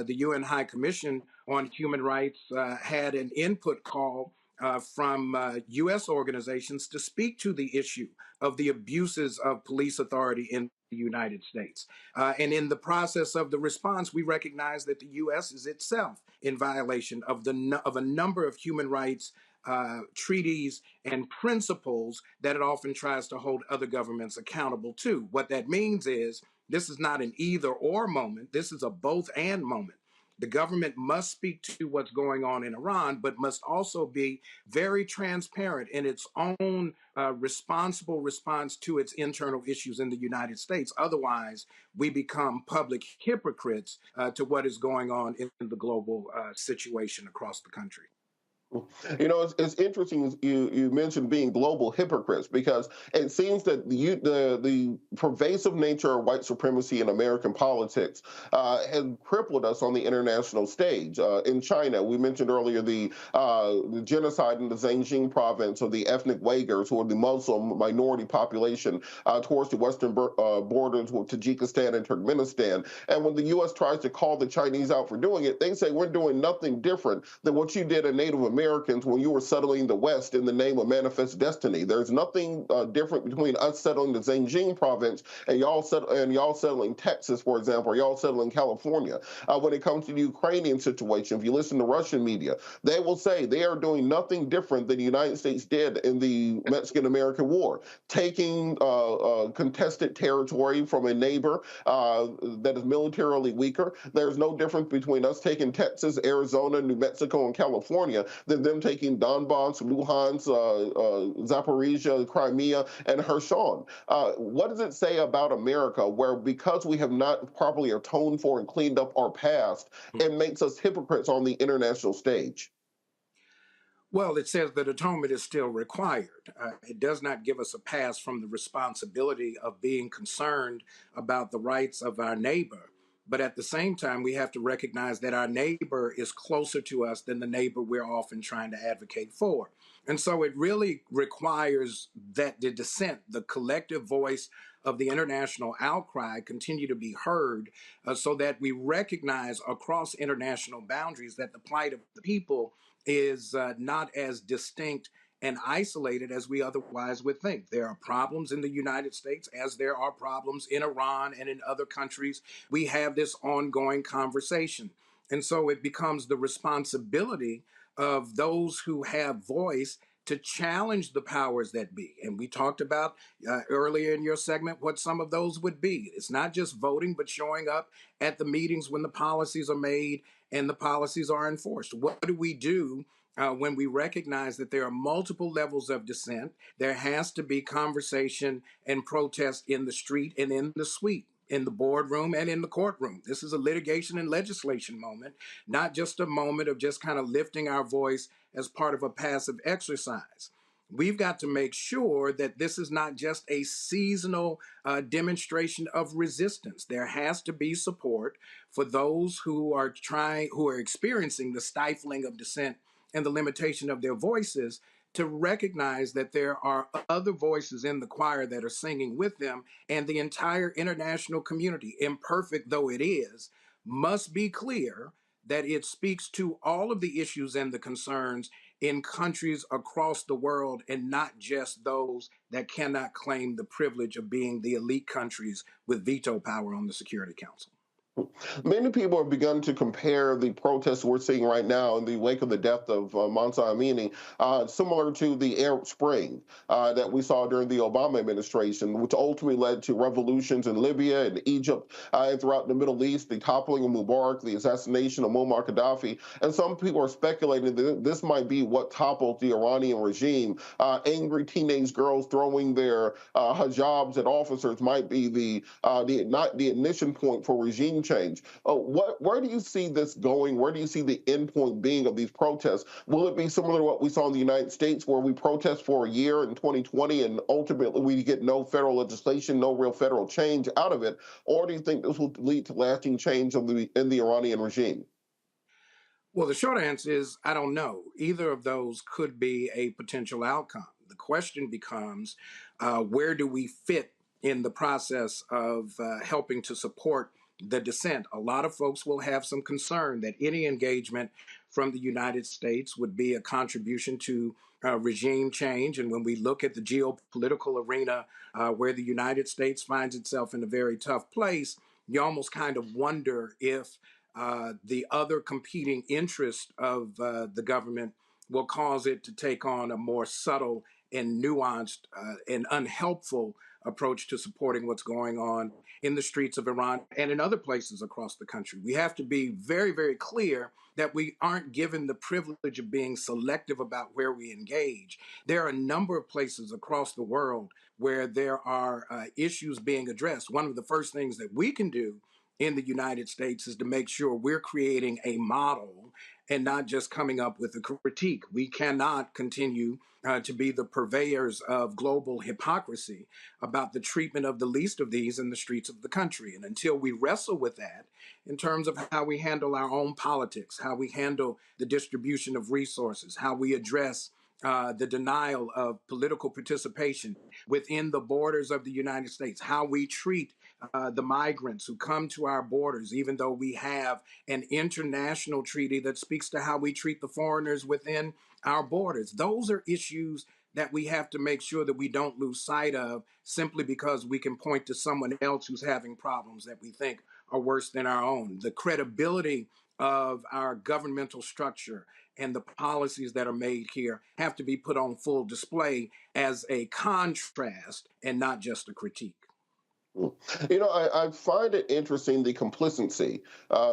the UN High Commission on Human Rights had an input call from U.S. organizations to speak to the issue of the abuses of police authority in the United States. And in the process of the response, we recognize that the U.S. is itself in violation of a number of human rights treaties and principles that it often tries to hold other governments accountable to. What that means is this is not an either or moment. This is a both and moment. The government must speak to what's going on in Iran, but must also be very transparent in its own responsible response to its internal issues in the United States. Otherwise, we become public hypocrites to what is going on in the global situation across the country. You know, it's interesting you mentioned being global hypocrites, because it seems that the pervasive nature of white supremacy in American politics has crippled us on the international stage. In China, we mentioned earlier the genocide in the Xinjiang province of the ethnic Uyghurs, who are the Muslim minority population towards the western borders with Tajikistan and Turkmenistan. And when the U.S. tries to call the Chinese out for doing it, they say we're doing nothing different than what you did in Native Americans when you were settling the West in the name of manifest destiny. There's nothing different between us settling the Xinjiang province and y'all settling Texas, for example, or y'all settling California. When it comes to the Ukrainian situation, if you listen to Russian media, they will say they are doing nothing different than the United States did in the Mexican-American War, taking contested territory from a neighbor that is militarily weaker. There's no difference between us taking Texas, Arizona, New Mexico, and California than them taking Donbass, Luhansk, Zaporizhia, Crimea, and Kherson. What does it say about America, where because we have not properly atoned for and cleaned up our past, it makes us hypocrites on the international stage? Well, it says that atonement is still required. It does not give us a pass from the responsibility of being concerned about the rights of our neighbor. But at the same time, we have to recognize that our neighbor is closer to us than the neighbor we're often trying to advocate for. And so it really requires that the dissent, the collective voice of the international outcry, continue to be heard so that we recognize across international boundaries that the plight of the people is not as distinct and isolated as we otherwise would think. There are problems in the United States, as there are problems in Iran and in other countries. We have this ongoing conversation. And so it becomes the responsibility of those who have voice to challenge the powers that be. And we talked about earlier in your segment what some of those would be. It's not just voting, but showing up at the meetings when the policies are made and the policies are enforced. What do we do when we recognize that there are multiple levels of dissent? There has to be conversation and protest in the street and in the suite, in the boardroom and in the courtroom. This is a litigation and legislation moment, not just a moment of just kind of lifting our voice as part of a passive exercise. We've got to make sure that this is not just a seasonal demonstration of resistance. There has to be support for those who are experiencing the stifling of dissent and the limitation of their voices, to recognize that there are other voices in the choir that are singing with them, and the entire international community, imperfect though it is, must be clear that it speaks to all of the issues and the concerns in countries across the world, and not just those that cannot claim the privilege of being the elite countries with veto power on the Security Council. Many people have begun to compare the protests we're seeing right now in the wake of the death of Mansa Amini, similar to the Arab Spring that we saw during the Obama administration, which ultimately led to revolutions in Libya and Egypt and throughout the Middle East, the toppling of Mubarak, the assassination of Muammar Gaddafi. And some people are speculating that this might be what toppled the Iranian regime. Angry teenage girls throwing their hijabs at officers might be the ignition point for regime change. Where do you see this going? Where do you see the end point being of these protests? Will it be similar to what we saw in the United States, where we protest for a year in 2020 and ultimately we get no federal legislation, no real federal change out of it? Or do you think this will lead to lasting change in the Iranian regime? Well, the short answer is I don't know. Either of those could be a potential outcome. The question becomes, where do we fit in the process of helping to support the dissent? A lot of folks will have some concern that any engagement from the United States would be a contribution to regime change. And when we look at the geopolitical arena where the United States finds itself in a very tough place, you almost kind of wonder if the other competing interest of the government will cause it to take on a more subtle and nuanced and unhelpful approach to supporting what's going on in the streets of Iran and in other places across the country. We have to be very, very clear that we aren't given the privilege of being selective about where we engage. There are a number of places across the world where there are issues being addressed. One of the first things that we can do in the United States is to make sure we're creating a model and not just coming up with a critique. We cannot continue to be the purveyors of global hypocrisy about the treatment of the least of these in the streets of the country. And until we wrestle with that in terms of how we handle our own politics, how we handle the distribution of resources, how we address the denial of political participation within the borders of the United States, how we treat the migrants who come to our borders, even though we have an international treaty that speaks to how we treat the foreigners within our borders. Those are issues that we have to make sure that we don't lose sight of simply because we can point to someone else who's having problems that we think are worse than our own. The credibility of our governmental structure and the policies that are made here have to be put on full display as a contrast and not just a critique. You know, I find it interesting the complicity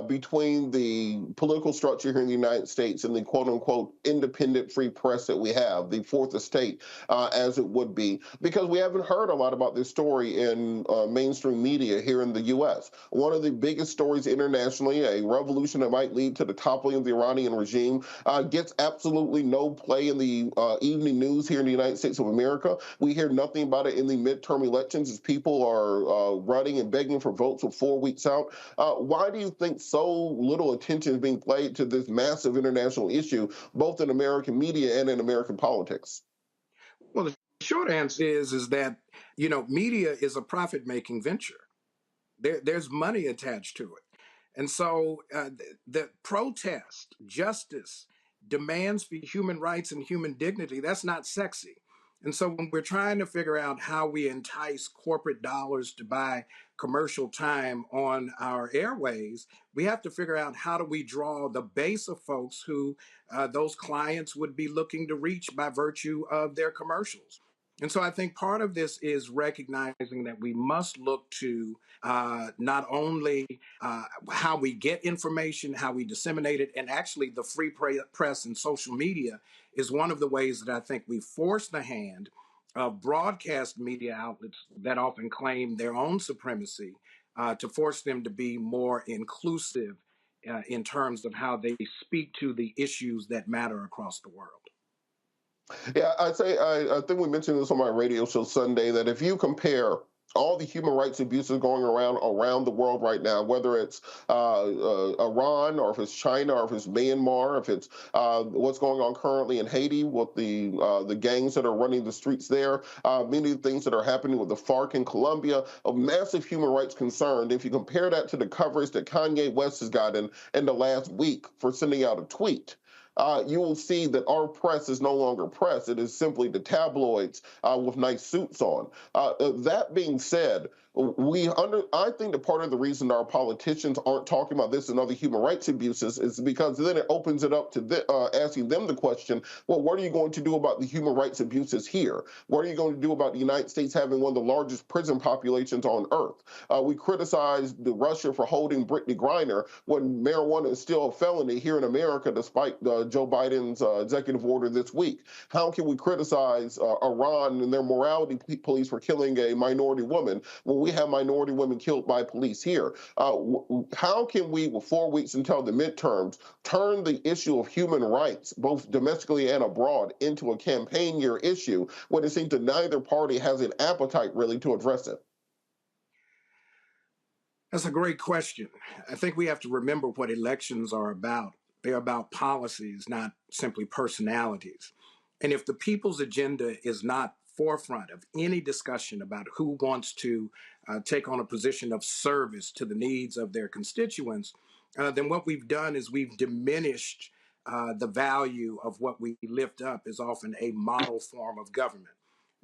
between the political structure here in the United States and the quote unquote independent free press that we have, the fourth estate, as it would be, because we haven't heard a lot about this story in mainstream media here in the U.S. One of the biggest stories internationally, a revolution that might lead to the toppling of the Iranian regime, gets absolutely no play in the evening news here in the United States of America. We hear nothing about it in the midterm elections as people are running and begging for votes with 4 weeks out. Why do you think so little attention is being played to this massive international issue, both in American media and in American politics? Well, the short answer is that, you know, media is a profit-making venture. There's money attached to it. And so the protest, justice, demands for human rights and human dignity, that's not sexy. And so when we're trying to figure out how we entice corporate dollars to buy commercial time on our airways, we have to figure out how do we draw the base of folks who those clients would be looking to reach by virtue of their commercials. And so I think part of this is recognizing that we must look to not only how we get information, how we disseminate it, and actually the free press and social media is one of the ways that I think we force the hand of broadcast media outlets that often claim their own supremacy to force them to be more inclusive in terms of how they speak to the issues that matter across the world. Yeah, I think we mentioned this on my radio show Sunday that if you compare all the human rights abuses going around the world right now, whether it's Iran or if it's China or if it's Myanmar, if it's what's going on currently in Haiti with the gangs that are running the streets there, many of the things that are happening with the FARC in Colombia, a massive human rights concern. If you compare that to the coverage that Kanye West has gotten in the last week for sending out a tweet, you will see that our press is no longer press. It is simply the tabloids with nice suits on. That being said, I think that part of the reason our politicians aren't talking about this and other human rights abuses is because then it opens it up to asking them the question, well, what are you going to do about the human rights abuses here? What are you going to do about the United States having one of the largest prison populations on earth? We criticized Russia for holding Brittany Griner when marijuana is still a felony here in America, despite Joe Biden's executive order this week. How can we criticize Iran and their morality police for killing a minority woman when we have minority women killed by police here? How can we, with 4 weeks until the midterms, turn the issue of human rights, both domestically and abroad, into a campaign year issue when it seems that neither party has an appetite really to address it? That's a great question. I think we have to remember what elections are about. They're about policies, not simply personalities. And if the people's agenda is not forefront of any discussion about who wants to take on a position of service to the needs of their constituents, then what we've done is we've diminished the value of what we lift up as often a model form of government.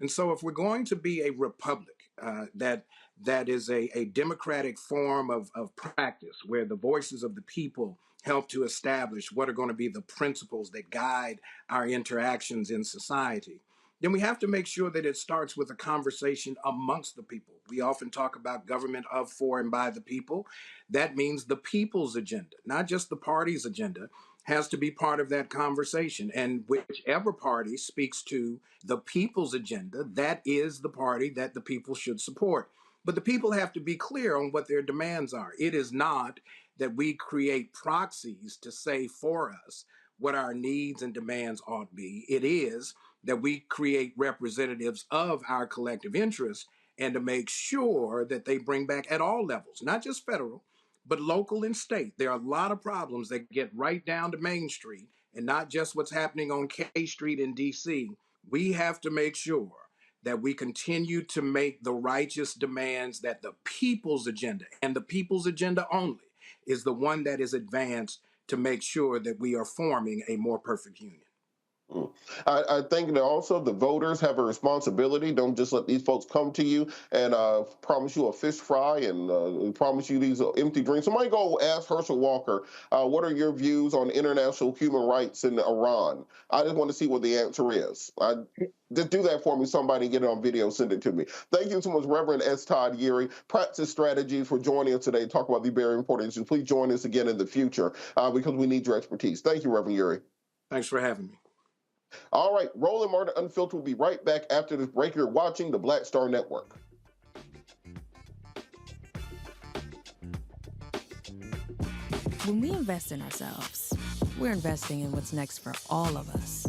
And so if we're going to be a republic that is a democratic form of practice where the voices of the people help to establish what are going to be the principles that guide our interactions in society, then we have to make sure that it starts with a conversation amongst the people. We often talk about government of, for, and by the people. That means the people's agenda, not just the party's agenda, has to be part of that conversation. And whichever party speaks to the people's agenda, that is the party that the people should support. But the people have to be clear on what their demands are. It is not that we create proxies to say for us what our needs and demands ought to be. It is that we create representatives of our collective interests and to make sure that they bring back at all levels, not just federal, but local and state. There are a lot of problems that get right down to Main Street and not just what's happening on K Street in DC. We have to make sure that we continue to make the righteous demands that the people's agenda, and the people's agenda only, is the one that is advanced to make sure that we are forming a more perfect union. I think that also the voters have a responsibility. Don't just let these folks come to you and promise you a fish fry and promise you these empty drinks. Somebody go ask Herschel Walker, what are your views on international human rights in Iran? I just want to see what the answer is. Just do that for me, somebody, get it on video, send it to me. Thank you so much, Reverend S. Todd Nury, Practice Strategies, for joining us today to talk about the very important issues. Please join us again in the future because we need your expertise. Thank you, Reverend Nury. Thanks for having me. All right, Roland Martin Unfiltered will be right back after this break. You're watching the Black Star Network. When we invest in ourselves, we're investing in what's next for all of us.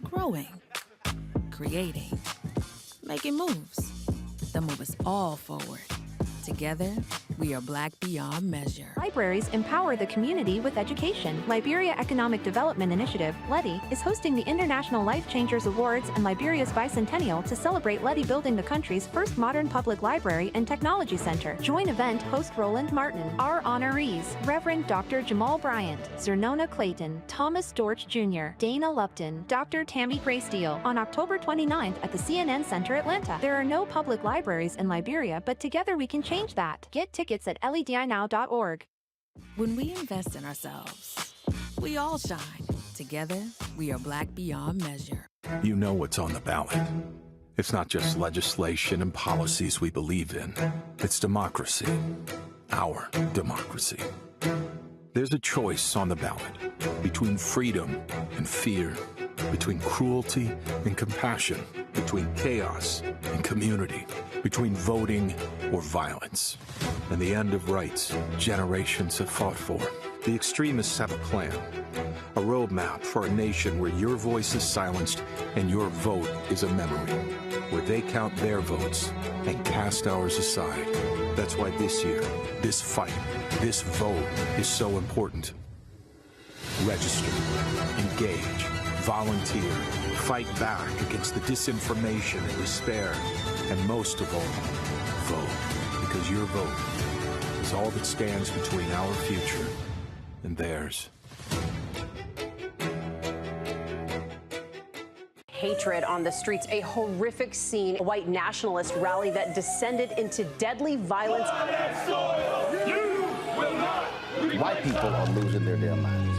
Growing, creating, making moves that move us all forward. Together, we we are Black beyond measure. Libraries empower the community with education. Liberia Economic Development Initiative, LEDI, is hosting the International Life Changers Awards and Liberia's bicentennial to celebrate LEDI building the country's first modern public library and technology center. Join event host Roland Martin. Our honorees, Reverend Dr. Jamal Bryant, Zernona Clayton, Thomas Dorch Jr., Dana Lupton, Dr. Tammy Graysteele on October 29th at the CNN Center, Atlanta. There are no public libraries in Liberia, but together we can change that. Get tickets at ledinow.org. When we invest in ourselves, we all shine. Together, we are Black beyond measure. You know what's on the ballot. It's not just legislation and policies we believe in. It's democracy. Our democracy. There's a choice on the ballot between freedom and fear, between cruelty and compassion, between chaos and community, between voting or violence. And the end of rights generations have fought for. The extremists have a plan, a roadmap for a nation where your voice is silenced and your vote is a memory, where they count their votes and cast ours aside. That's why this year, this fight, this vote is so important. Register, engage, volunteer, fight back against the disinformation and despair, and most of all, vote, because your vote is all that stands between our future and theirs. Hatred on the streets, a horrific scene, a white nationalist rally that descended into deadly violence. White people are losing their damn minds.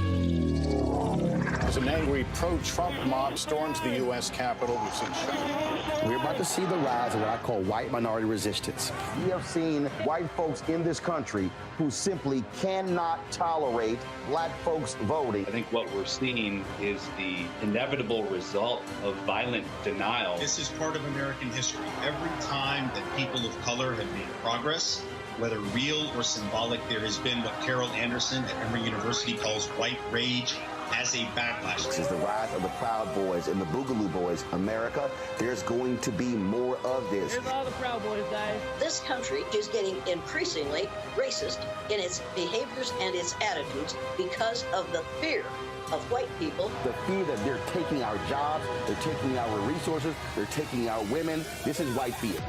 As an angry pro-Trump mob storms the U.S. Capitol, we've seen shooting. We're about to see the rise of what I call white minority resistance. We have seen white folks in this country who simply cannot tolerate black folks voting. I think what we're seeing is the inevitable result of violent denial. This is part of American history. Every time that people of color have made progress, whether real or symbolic, there has been what Carol Anderson at Emory University calls white rage as a backlash. This is the rise of the Proud Boys and the Boogaloo Boys. America, there's going to be more of this. Here's all the Proud Boys, guys. This country is getting increasingly racist in its behaviors and its attitudes because of the fear of white people. The fear that they're taking our jobs, they're taking our resources, they're taking our women. This is white fear.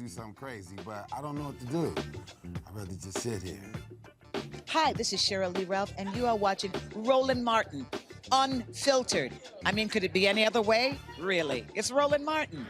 Something crazy, but I don't know what to do. I'd rather just sit here. Hi, this is Cheryl Lee Ralph, and you are watching Roland Martin, Unfiltered. I mean, could it be any other way? Really? It's Roland Martin.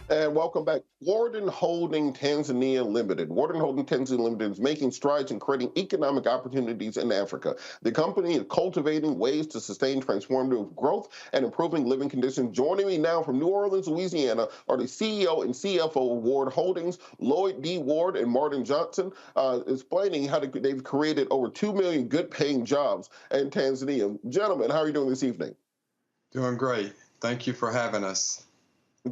And welcome back. Warden Holding Tanzania Limited. Warden Holding Tanzania Limited is making strides in creating economic opportunities in Africa. The company is cultivating ways to sustain transformative growth and improving living conditions. Joining me now from New Orleans, Louisiana, are the CEO and CFO of Ward Holdings, Lloyd D. Ward and Martin Johnson, explaining how they've created over 2 million good-paying jobs in Tanzania. Gentlemen, how are you doing this evening? Doing great. Thank you for having us.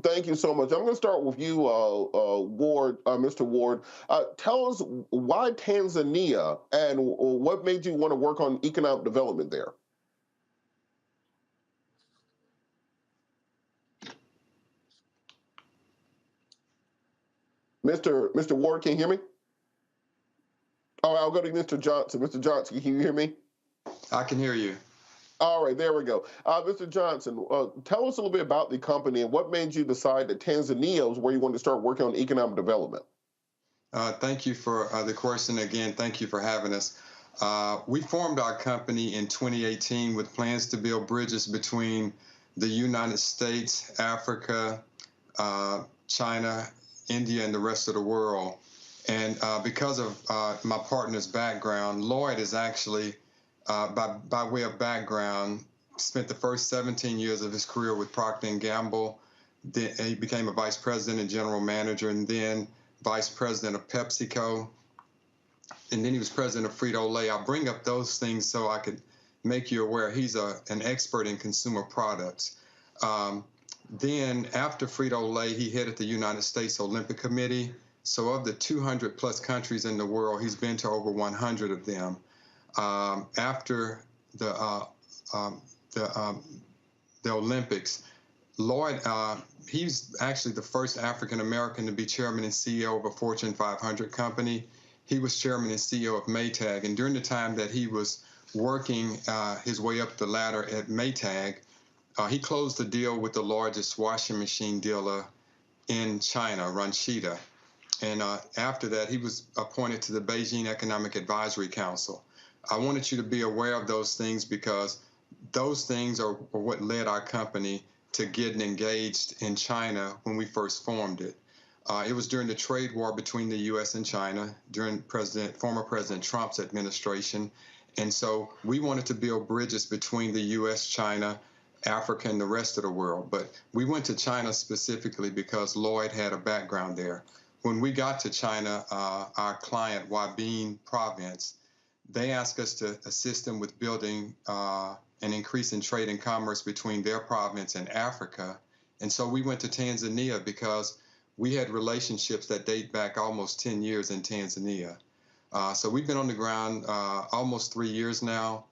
Thank you so much. I'm going to start with you, Ward, Mr. Ward. Tell us why Tanzania and what made you want to work on economic development there? Mr. Ward, can you hear me? All right, I'll go to Mr. Johnson. Mr. Johnson, can you hear me? I can hear you. All right, there we go. Mr. Johnson, tell us a little bit about the company and what made you decide that Tanzania was where you wanted to start working on economic development. Thank you for the question. Again, thank you for having us. We formed our company in 2018 with plans to build bridges between the United States, Africa, China, India, and the rest of the world. And because of my partner's background, Lloyd is actually by way of background, spent the first 17 years of his career with Procter & Gamble. Then he became a vice president and general manager, and then vice president of PepsiCo, and then he was president of Frito-Lay. I bring up those things so I could make you aware he's an expert in consumer products. Then after Frito-Lay, he headed the United States Olympic Committee. So of the 200 plus countries in the world, he's been to over 100 of them. After the Olympics, Lloyd, he's actually the first African American to be chairman and CEO of a Fortune 500 company. He was chairman and CEO of Maytag, and during the time that he was working his way up the ladder at Maytag, he closed the deal with the largest washing machine dealer in China, Ranchita. And after that, he was appointed to the Beijing Economic Advisory Council. I wanted you to be aware of those things because those things are what led our company to getting engaged in China when we first formed it. It was during the trade war between the U.S. and China, during former President Trump's administration. And so we wanted to build bridges between the U.S., China, Africa, and the rest of the world. But we went to China specifically because Lloyd had a background there. When we got to China, our client, Huabin Province, they asked us to assist them with building an increase in trade and commerce between their province and Africa. And so we went to Tanzania because we had relationships that date back almost 10 years in Tanzania. So we've been on the ground almost 3 years now.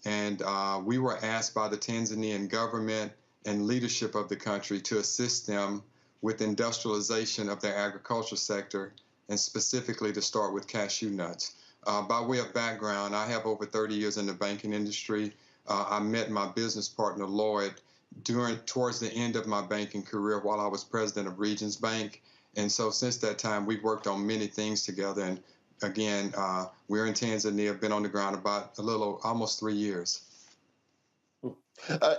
And we were asked by the Tanzanian government and leadership of the country to assist them with industrialization of their agriculture sector, and specifically to start with cashew nuts. By way of background, I have over 30 years in the banking industry. I met my business partner, Lloyd, towards the end of my banking career while I was president of Regions Bank. And so since that time, we've worked on many things together. And again, we're in Tanzania, been on the ground about almost 3 years.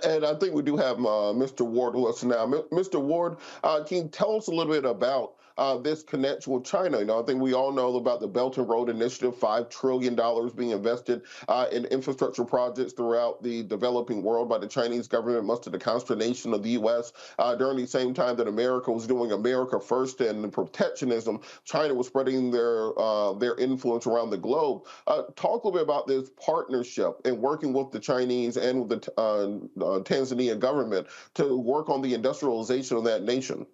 And I think we do have Mr. Ward with us now. Mr. Ward, can you tell us a little bit about this connection with China? You know, I think we all know about the Belt and Road Initiative, $5 trillion being invested in infrastructure projects throughout the developing world by the Chinese government, much to the consternation of the U.S. During the same time that America was doing America First and protectionism, China was spreading their influence around the globe. Talk a little bit about this partnership and working with the Chinese and with the Tanzania government to work on the industrialization of that nation.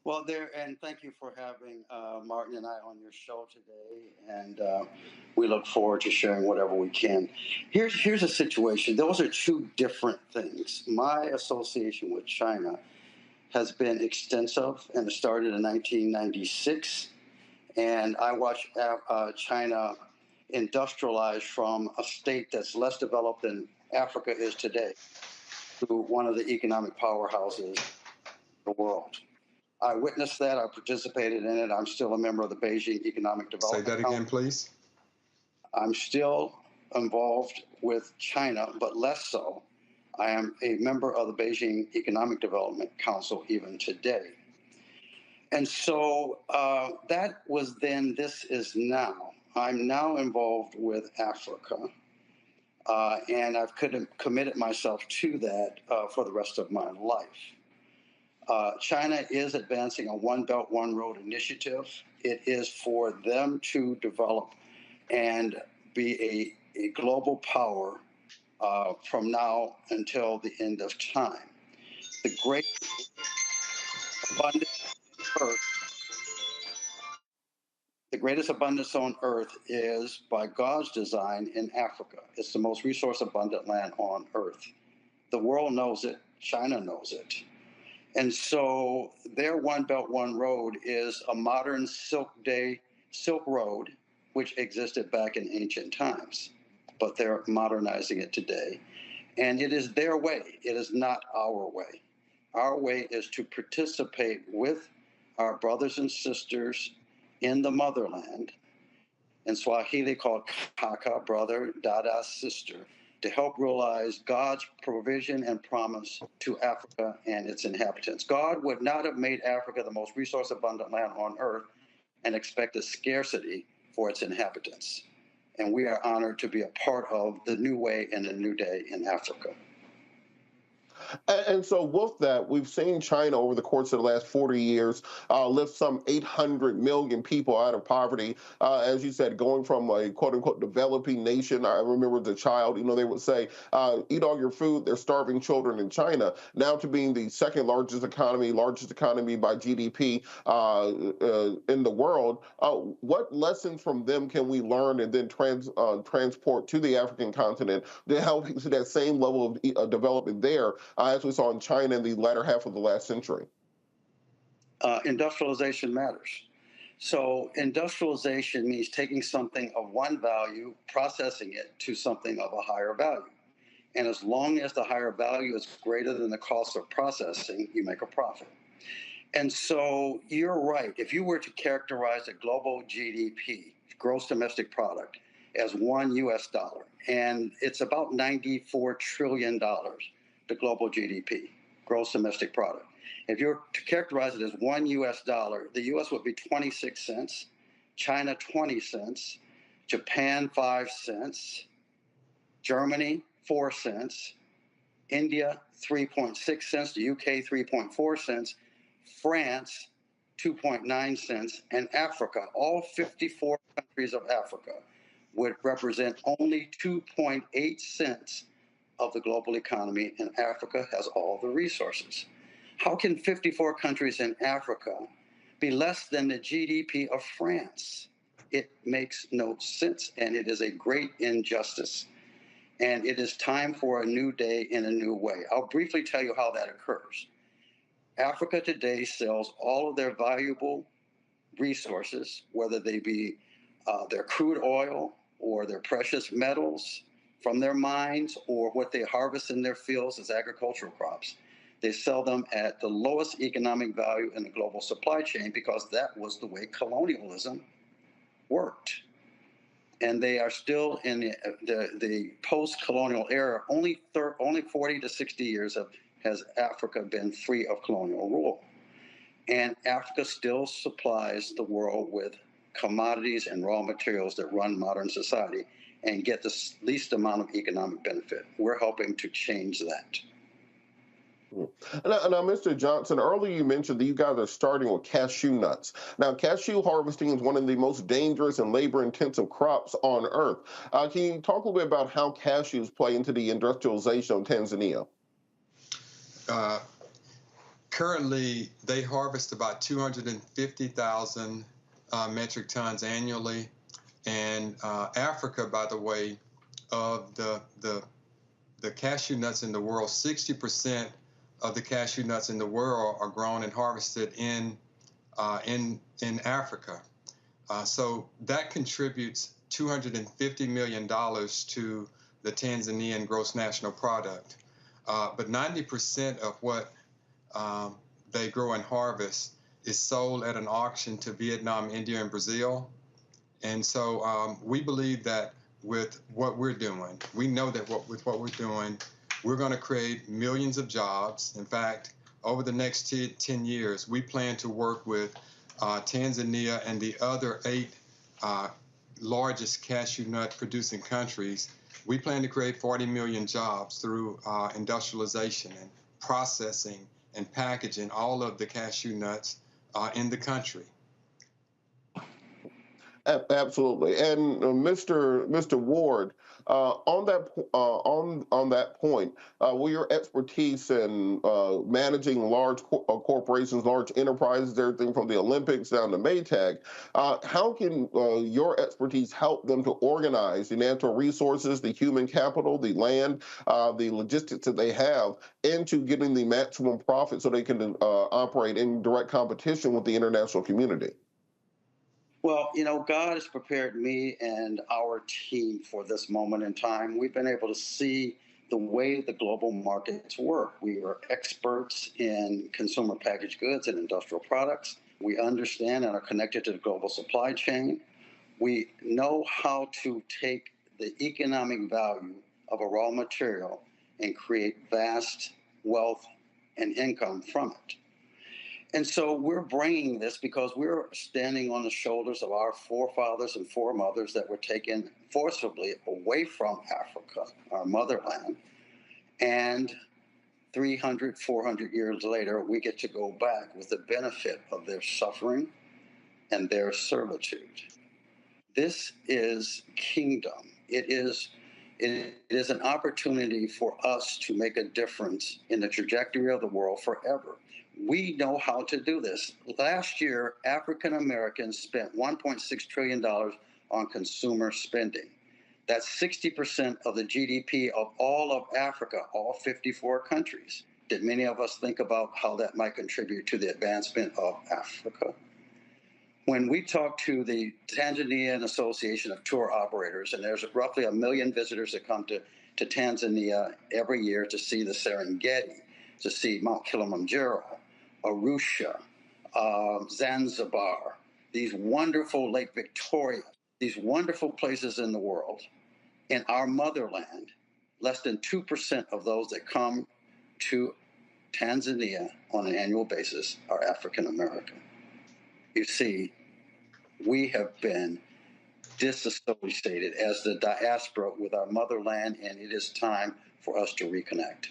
Well, and thank you for having Martin and I on your show today, and we look forward to sharing whatever we can. Here's a situation. Those are two different things. My association with China has been extensive, and it started in 1996, and I watched China industrialize from a state that's less developed than Africa is today to one of the economic powerhouses in the world. I witnessed that. I participated in it. I'm still a member of the Beijing Economic Development Say that again, please. I'm still involved with China, but less so. I am a member of the Beijing Economic Development Council even today. And so that was then, this is now. I'm now involved with Africa. And I've committed myself to that for the rest of my life. China is advancing a One Belt, One Road initiative. It is for them to develop and be a global power from now until the end of time. The great abundance on earth, the greatest abundance on earth is by God's design in Africa. It's the most resource abundant land on earth. The world knows it. China knows it. And so their One Belt, One Road is a modern Silk Road, which existed back in ancient times, but they're modernizing it today. And it is their way. It is not our way. Our way is to participate with our brothers and sisters in the motherland, in Swahili called Kaka, brother, Dada, sister, to help realize God's provision and promise to Africa and its inhabitants. God would not have made Africa the most resource abundant land on earth and expected scarcity for its inhabitants. And we are honored to be a part of the new way and the new day in Africa. And so with that, we've seen China over the course of the last 40 years lift some 800 million people out of poverty. As you said, going from a quote unquote developing nation. I remember as a child, they would say, eat all your food, they're starving children in China, now to being the second largest economy by GDP in the world. What lessons from them can we learn and then transport to the African continent to help to that same level of development there as we saw in China in the latter half of the last century? Industrialization matters. So industrialization means taking something of one value, processing it to something of a higher value. And as long as the higher value is greater than the cost of processing, you make a profit. And so you're right. If you were to characterize the global GDP, gross domestic product, as $1 US, and it's about $94 trillion, the global GDP, gross domestic product. If you were to characterize it as $1 US, the US would be 26 cents, China 20 cents, Japan 5 cents, Germany 4 cents, India 3.6 cents, the UK 3.4 cents, France 2.9 cents, and Africa, all 54 countries of Africa, would represent only 2.8 cents of the global economy, and Africa has all the resources. How can 54 countries in Africa be less than the GDP of France? It makes no sense, and it is a great injustice. And it is time for a new day in a new way. I'll briefly tell you how that occurs. Africa today sells all of their valuable resources, whether they be their crude oil or their precious metals from their mines or what they harvest in their fields as agricultural crops. They sell them at the lowest economic value in the global supply chain because that was the way colonialism worked. And they are still in the post-colonial era. Only 40 to 60 years has Africa been free of colonial rule. And Africa still supplies the world with commodities and raw materials that run modern society and get the least amount of economic benefit. We're helping to change that. Now, Mr. Johnson, earlier you mentioned that you guys are starting with cashew nuts. Now, cashew harvesting is one of the most dangerous and labor-intensive crops on earth. Can you talk a little bit about how cashews play into the industrialization of Tanzania? Currently, they harvest about 250,000 metric tons annually. And Africa, by the way, of the cashew nuts in the world, 60% of the cashew nuts in the world are grown and harvested in Africa. So that contributes $250 million to the Tanzanian gross national product. But 90% of what they grow and harvest is sold at an auction to Vietnam, India, and Brazil. And so we believe that with what we're doing, we know that with what we're doing, we're going to create millions of jobs. In fact, over the next 10 years, we plan to work with Tanzania and the other 8 largest cashew nut producing countries. We plan to create 40 million jobs through industrialization and processing and packaging all of the cashew nuts in the country. Absolutely, and Mr. Ward, on that point, with your expertise in managing large corporations, large enterprises, everything from the Olympics down to Maytag, how can your expertise help them to organize the natural resources, the human capital, the land, the logistics that they have into getting the maximum profit so they can operate in direct competition with the international community? Well, God has prepared me and our team for this moment in time. We've been able to see the way the global markets work. We are experts in consumer packaged goods and industrial products. We understand and are connected to the global supply chain. We know how to take the economic value of a raw material and create vast wealth and income from it. And so we're bringing this because we're standing on the shoulders of our forefathers and foremothers that were taken forcibly away from Africa, our motherland, and 300, 400 years later, we get to go back with the benefit of their suffering and their servitude. This is kingdom. It is an opportunity for us to make a difference in the trajectory of the world forever. We know how to do this. Last year, African Americans spent $1.6 trillion on consumer spending. That's 60% of the GDP of all of Africa, all 54 countries. Did many of us think about how that might contribute to the advancement of Africa? When we talk to the Tanzanian Association of Tour Operators, and there's roughly 1 million visitors that come to Tanzania every year to see the Serengeti, to see Mount Kilimanjaro, Arusha, Zanzibar, these wonderful Lake Victoria, these wonderful places in the world. In our motherland, less than 2% of those that come to Tanzania on an annual basis are African American. You see, we have been disassociated as the diaspora with our motherland, and it is time for us to reconnect.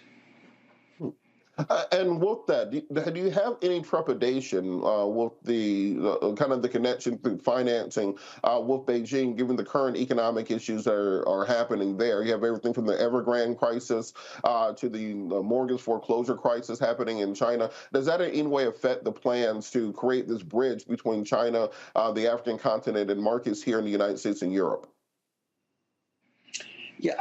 And with that, do you have any trepidation with the kind of the connection through financing with Beijing, given the current economic issues that are happening there? You have everything from the Evergrande crisis to the mortgage foreclosure crisis happening in China. Does that in any way affect the plans to create this bridge between China, the African continent, and markets here in the United States and Europe? Yeah,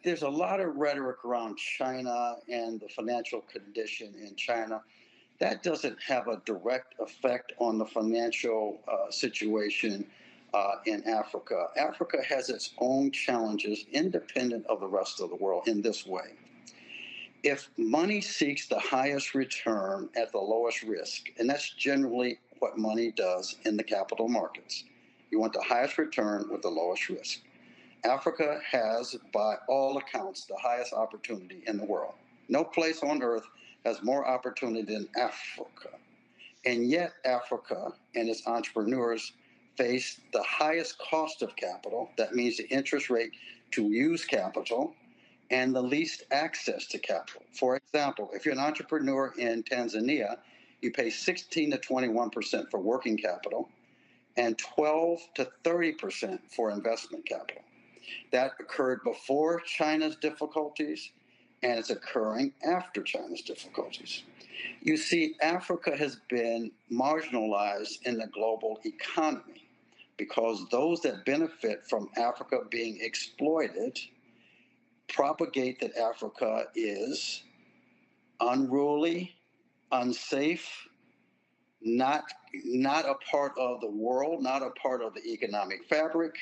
there's a lot of rhetoric around China and the financial condition in China. That doesn't have a direct effect on the financial situation in Africa. Africa has its own challenges independent of the rest of the world in this way. If money seeks the highest return at the lowest risk, and that's generally what money does in the capital markets, you want the highest return with the lowest risk. Africa has, by all accounts, the highest opportunity in the world. No place on earth has more opportunity than Africa. And yet Africa and its entrepreneurs face the highest cost of capital, that means the interest rate to use capital, and the least access to capital. For example, if you're an entrepreneur in Tanzania, you pay 16 to 21% for working capital and 12 to 30% for investment capital. That occurred before China's difficulties, and it's occurring after China's difficulties. You see, Africa has been marginalized in the global economy because those that benefit from Africa being exploited propagate that Africa is unruly, unsafe, not a part of the world, not a part of the economic fabric,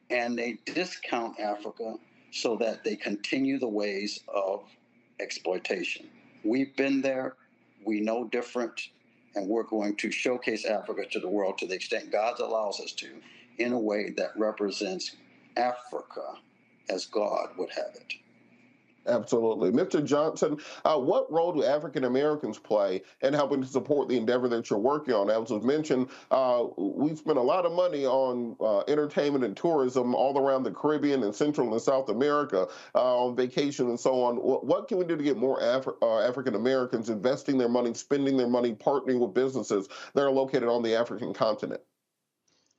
and they discount Africa so that they continue the ways of exploitation. We've been there, we know different, and we're going to showcase Africa to the world to the extent God allows us to, in a way that represents Africa as God would have it. Absolutely. Mr. Johnson, what role do African Americans play in helping to support the endeavor that you're working on? As was mentioned, we've spent a lot of money on entertainment and tourism all around the Caribbean and Central and South America on vacation and so on. What can we do to get more African Americans investing their money, spending their money, partnering with businesses that are located on the African continent?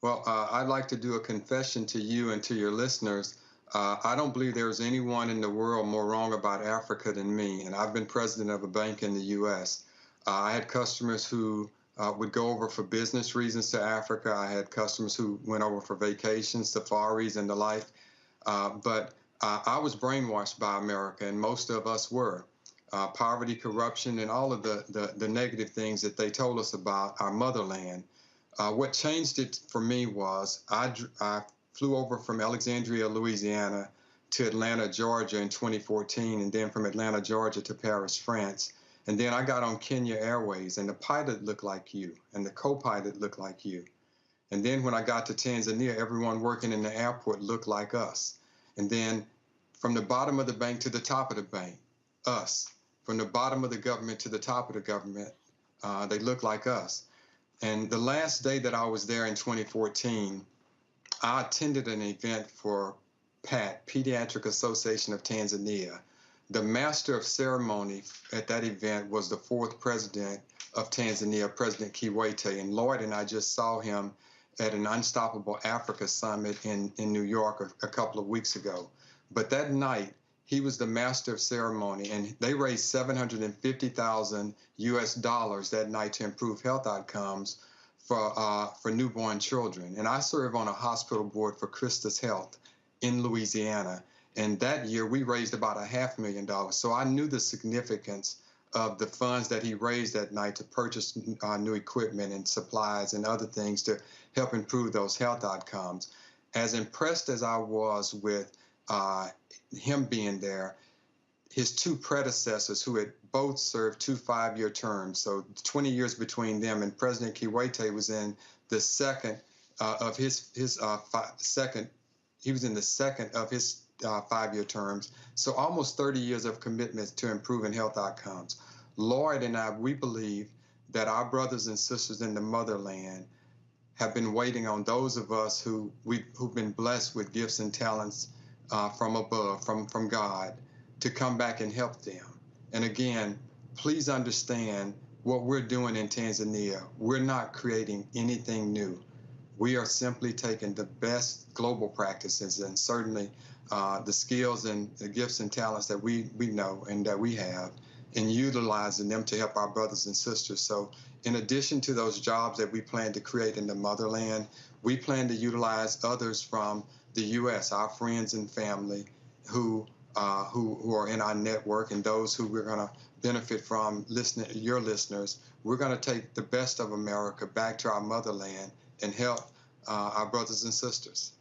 Well, I'd like to do a confession to you and to your listeners. I don't believe there's anyone in the world more wrong about Africa than me, and I've been president of a bank in the U.S. I had customers who would go over for business reasons to Africa. I had customers who went over for vacations, safaris, and the like. But I was brainwashed by America, and most of us were. Poverty, corruption, and all of the negative things that they told us about our motherland. What changed it for me was I flew over from Alexandria, Louisiana to Atlanta, Georgia in 2014, and then from Atlanta, Georgia to Paris, France. And then I got on Kenya Airways, and the pilot looked like you, and the co-pilot looked like you. And then when I got to Tanzania, everyone working in the airport looked like us. And then from the bottom of the bank to the top of the bank, us. From the bottom of the government to the top of the government, they looked like us. And the last day that I was there in 2014, I attended an event for PAT, Pediatric Association of Tanzania, The master of ceremony at that event was the fourth president of Tanzania, President Kikwete, and Lloyd and I just saw him at an Unstoppable Africa Summit in New York a couple of weeks ago. But that night, he was the master of ceremony, and they raised $750,000 US that night to improve health outcomes for newborn children. And I serve on a hospital board for Christus Health in Louisiana. And that year, we raised about $500,000. So I knew the significance of the funds that he raised that night to purchase new equipment and supplies and other things to help improve those health outcomes. As impressed as I was with him being there, his two predecessors, who had both served 2 5-year terms, so 20 years between them, and President Kikwete was in the second of his second. He was in the second of his 5-year terms, so almost 30 years of commitment to improving health outcomes. Lloyd and I, we believe that our brothers and sisters in the motherland have been waiting on those of us who've been blessed with gifts and talents from above, from God, to come back and help them. And again, please understand what we're doing in Tanzania. We're not creating anything new. We are simply taking the best global practices and certainly the skills and the gifts and talents that we know and that we have, and utilizing them to help our brothers and sisters. So in addition to those jobs that we plan to create in the motherland, we plan to utilize others from the U.S., our friends and family who are in our network, and those who we're going to benefit from, your listeners. We're going to take the best of America back to our motherland and help our brothers and sisters.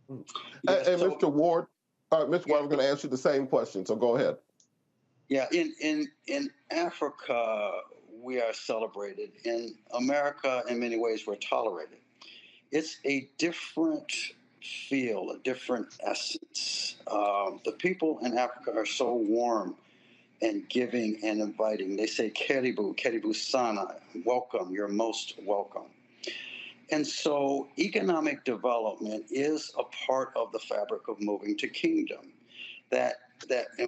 And Mr. Ward, Mr. Ward, I was going to ask you the same question, so go ahead. Yeah, in Africa, we are celebrated. In America, in many ways, we're tolerated. It's a different feel, a different essence. The people in Africa are so warm and giving and inviting. They say, Karibu, Karibu Sana, welcome, you're most welcome. And so economic development is a part of the fabric of moving to kingdom. And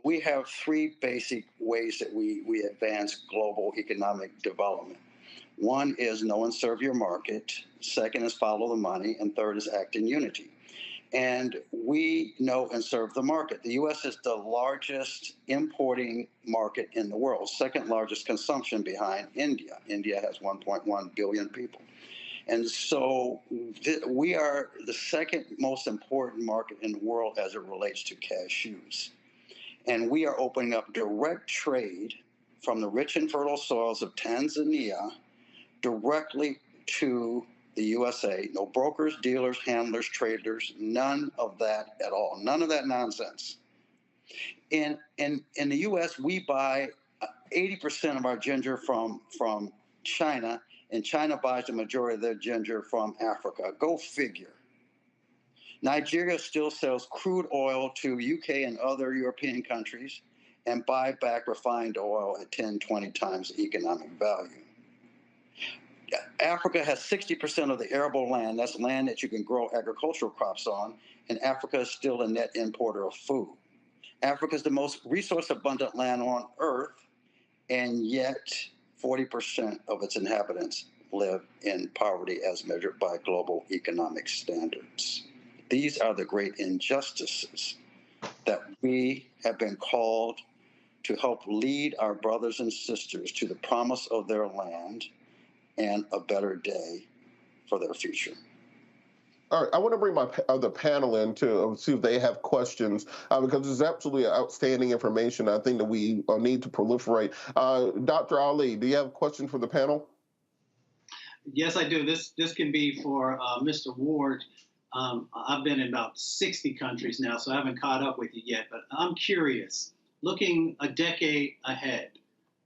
we have 3 basic ways that we advance global economic development. One is know and serve your market. Second is follow the money. And third is act in unity. And we know and serve the market. The U.S. is the largest importing market in the world, second largest consumption behind India. India has 1.1 billion people. And so we are the second most important market in the world as it relates to cashews. And we are opening up direct trade from the rich and fertile soils of Tanzania directly to the USA. No brokers, dealers, handlers, traders, none of that at all. None of that nonsense. In the US, we buy 80% of our ginger from China, and China buys the majority of their ginger from Africa. Go figure. Nigeria still sells crude oil to UK and other European countries and buy back refined oil at 10, 20 times the economic value. Africa has 60% of the arable land. That's land that you can grow agricultural crops on, and Africa is still a net importer of food. Africa is the most resource-abundant land on Earth, and yet 40% of its inhabitants live in poverty as measured by global economic standards. These are the great injustices that we have been called to help lead our brothers and sisters to the promise of their land and a better day for their future. All right, I want to bring my other panel in to see if they have questions, because this is absolutely outstanding information. I think that we need to proliferate. Dr. Ali, do you have a question for the panel? Yes, I do. This can be for Mr. Ward. I've been in about 60 countries now, so I haven't caught up with you yet, but I'm curious, looking a decade ahead,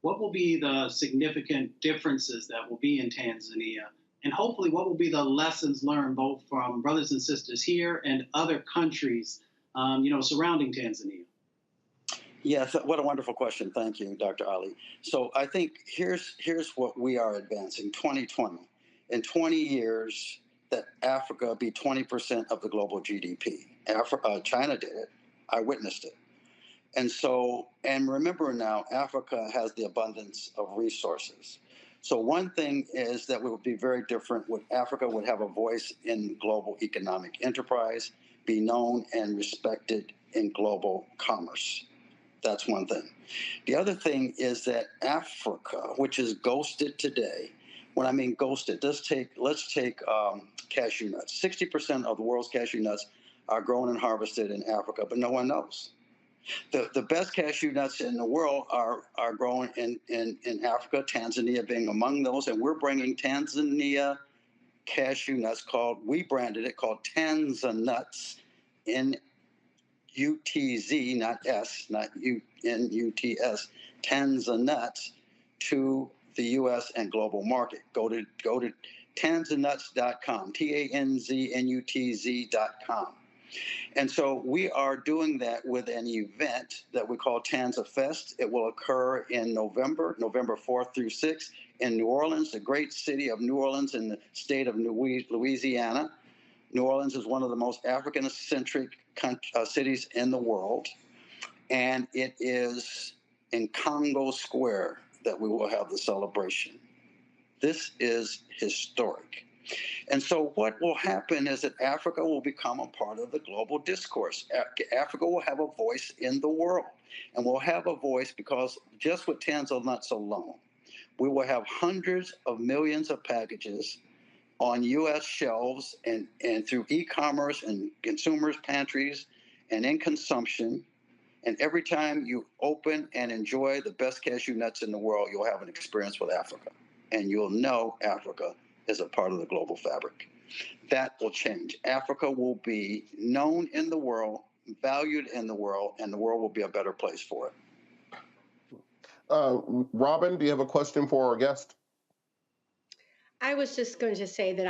what will be the significant differences that will be in Tanzania? And hopefully, what will be the lessons learned both from brothers and sisters here and other countries, surrounding Tanzania? Yes, what a wonderful question. Thank you, Dr. Ali. So I think here's what we are advancing, 2020. In 20 years, that Africa be 20% of the global GDP. China did it. I witnessed it. And so, and remember now, Africa has the abundance of resources. So one thing is that we would be very different. Africa would have a voice in global economic enterprise, be known and respected in global commerce. That's one thing. The other thing is that Africa, which is ghosted today, when I mean ghosted, let's take cashew nuts. 60% of the world's cashew nuts are grown and harvested in Africa, but no one knows. The best cashew nuts in the world are grown in Africa, Tanzania being among those, and we're bringing Tanzania cashew nuts we branded it called Tanzanuts, N-U-T-Z, not S, not N-U-T-S, Tanzanuts, to the U.S. and global market. Go to tanzanutz.com, TANZNUTZ.com. And so we are doing that with an event that we call Tanza Fest. It will occur in November 4th through 6th in New Orleans, the great city of New Orleans in the state of Louisiana. New Orleans is one of the most African-centric cities in the world. And it is in Congo Square that we will have the celebration. This is historic. And so what will happen is that Africa will become a part of the global discourse. Africa will have a voice in the world. And we'll have a voice because just with Tanzanuts alone, we will have hundreds of millions of packages on U.S. shelves and through e-commerce and consumers' pantries and in consumption. And every time you open and enjoy the best cashew nuts in the world, you'll have an experience with Africa. And you'll know Africa is a part of the global fabric. That will change. Africa will be known in the world, valued in the world, and the world will be a better place for it. Robin, do you have a question for our guest? I was just going to say that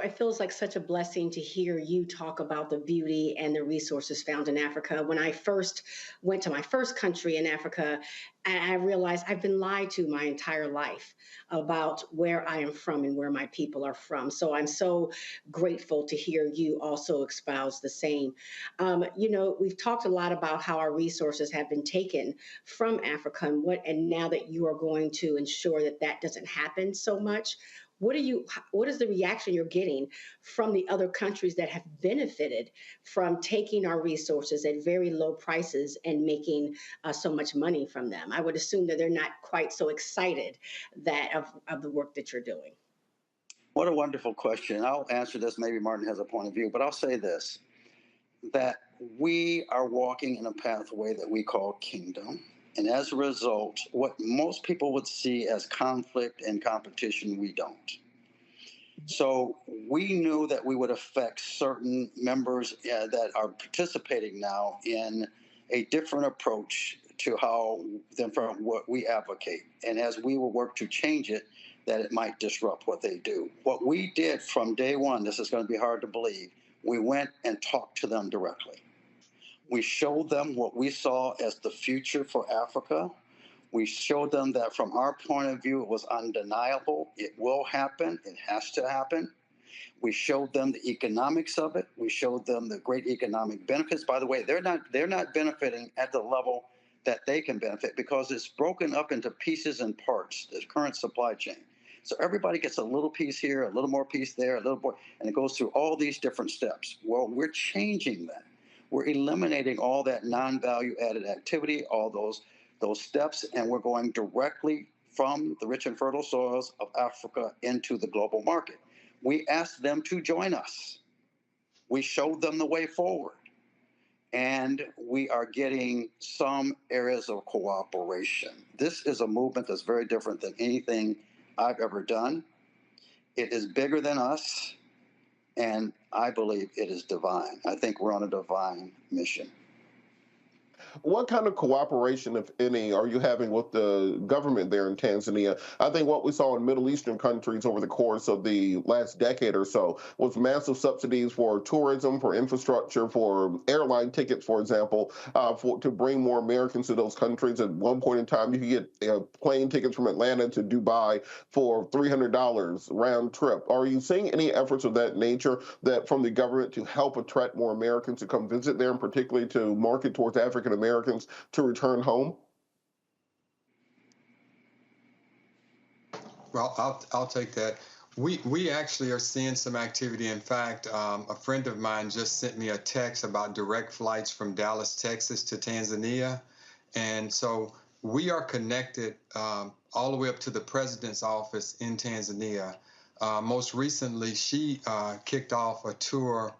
it feels like such a blessing to hear you talk about the beauty and the resources found in Africa. When I first went to my first country in Africa, I realized I've been lied to my entire life about where I am from and where my people are from. So I'm so grateful to hear you also espouse the same. We've talked a lot about how our resources have been taken from Africa and now that you are going to ensure that that doesn't happen so much. What is the reaction you're getting from the other countries that have benefited from taking our resources at very low prices and making so much money from them? I would assume that they're not quite so excited of the work that you're doing. What a wonderful question. I'll answer this. Maybe Martin has a point of view, but I'll say this, that we are walking in a pathway that we call kingdom. And as a result, what most people would see as conflict and competition, we don't. So we knew that we would affect certain members that are participating now in a different approach to from what we advocate. And as we will work to change it, that it might disrupt what they do. What we did from day one, this is going to be hard to believe, we went and talked to them directly. We showed them what we saw as the future for Africa. We showed them that from our point of view, it was undeniable. It will happen. It has to happen. We showed them the economics of it. We showed them the great economic benefits. By the way, they're not benefiting at the level that they can benefit because it's broken up into pieces and parts, the current supply chain. So everybody gets a little piece here, a little more piece there, a little more, and it goes through all these different steps. Well, we're changing that. We're eliminating all that non-value added activity, all those steps, and we're going directly from the rich and fertile soils of Africa into the global market. We asked them to join us. We showed them the way forward. And we are getting some areas of cooperation. This is a movement that's very different than anything I've ever done. It is bigger than us, and I believe it is divine. I think we're on a divine mission. What kind of cooperation, if any, are you having with the government there in Tanzania? I think what we saw in Middle Eastern countries over the course of the last decade or so was massive subsidies for tourism, for infrastructure, for airline tickets, for example, to bring more Americans to those countries. At one point in time, you could get plane tickets from Atlanta to Dubai for $300 round trip. Are you seeing any efforts of that nature from the government to help attract more Americans to come visit there, and particularly to market towards African Americans to return home? Well, I'll take that. We actually are seeing some activity. In fact, a friend of mine just sent me a text about direct flights from Dallas, Texas to Tanzania. And so we are connected all the way up to the president's office in Tanzania. Most recently, she kicked off a tour,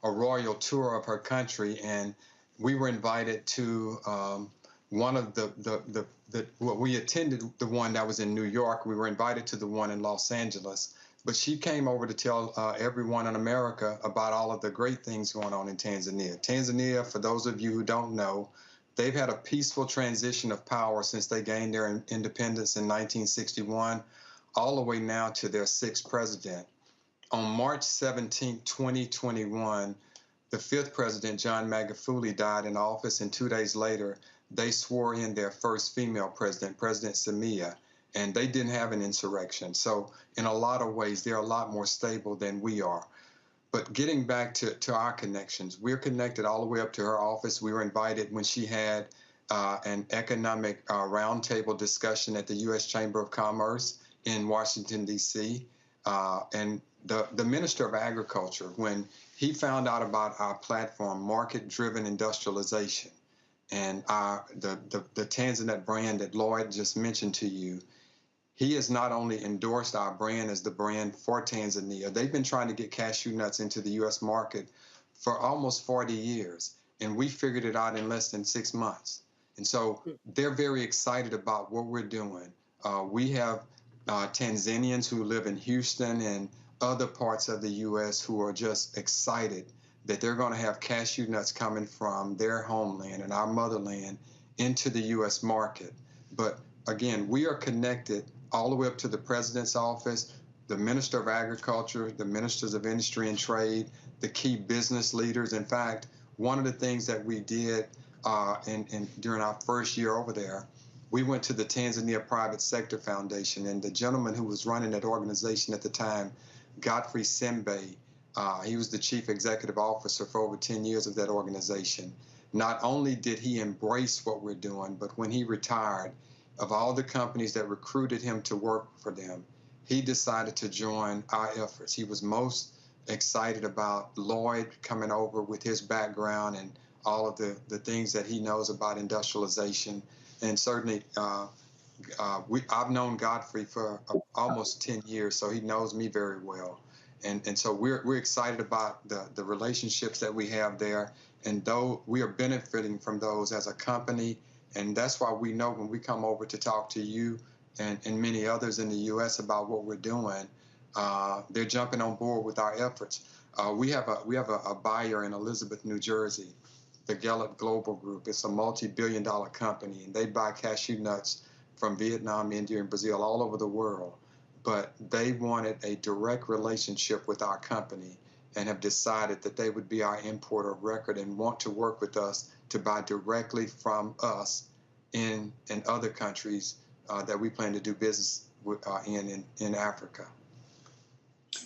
a royal tour of her country, and we were invited to one of we attended the one that was in New York. We were invited to the one in Los Angeles, but she came over to tell everyone in America about all of the great things going on in Tanzania. Tanzania, for those of you who don't know, they've had a peaceful transition of power since they gained their independence in 1961, all the way now to their sixth president. On March 17, 2021, the fifth president, John Magufuli, died in office, and 2 days later, they swore in their first female president, President Samia, and they didn't have an insurrection. So in a lot of ways, they're a lot more stable than we are. But getting back to our connections, we're connected all the way up to her office. We were invited when she had an economic roundtable discussion at the U.S. Chamber of Commerce in Washington, D.C., and the Minister of Agriculture, when he found out about our platform, market-driven industrialization, and the Tanzanite brand that Lloyd just mentioned to you, he has not only endorsed our brand as the brand for Tanzania. They've been trying to get cashew nuts into the U.S. market for almost 40 years, and we figured it out in less than 6 months. And so they're very excited about what we're doing. We have Tanzanians who live in Houston and other parts of the U.S. who are just excited that they're going to have cashew nuts coming from their homeland and our motherland into the U.S. market. But again, we are connected all the way up to the president's office, the Minister of Agriculture, the Ministers of Industry and Trade, the key business leaders. In fact, one of the things that we did during our first year over there, we went to the Tanzania Private Sector Foundation, and the gentleman who was running that organization at the time, Godfrey Sembe, he was the chief executive officer for over 10 years of that organization. Not only did he embrace what we're doing, but when he retired, of all the companies that recruited him to work for them, he decided to join our efforts. He was most excited about Lloyd coming over with his background and all of the things that he knows about industrialization. And certainly, I've known Godfrey for almost 10 years, so he knows me very well. And so we're excited about the relationships that we have there, and though we are benefiting from those as a company. And that's why we know when we come over to talk to you and many others in the U.S. about what we're doing, they're jumping on board with our efforts. We have a buyer in Elizabeth, New Jersey, the Gallup Global Group. It's a multi-billion-dollar company, and they buy cashew nuts from Vietnam, India, and Brazil, all over the world. But they wanted a direct relationship with our company and have decided that they would be our importer of record and want to work with us to buy directly from us in other countries that we plan to do business with, in Africa.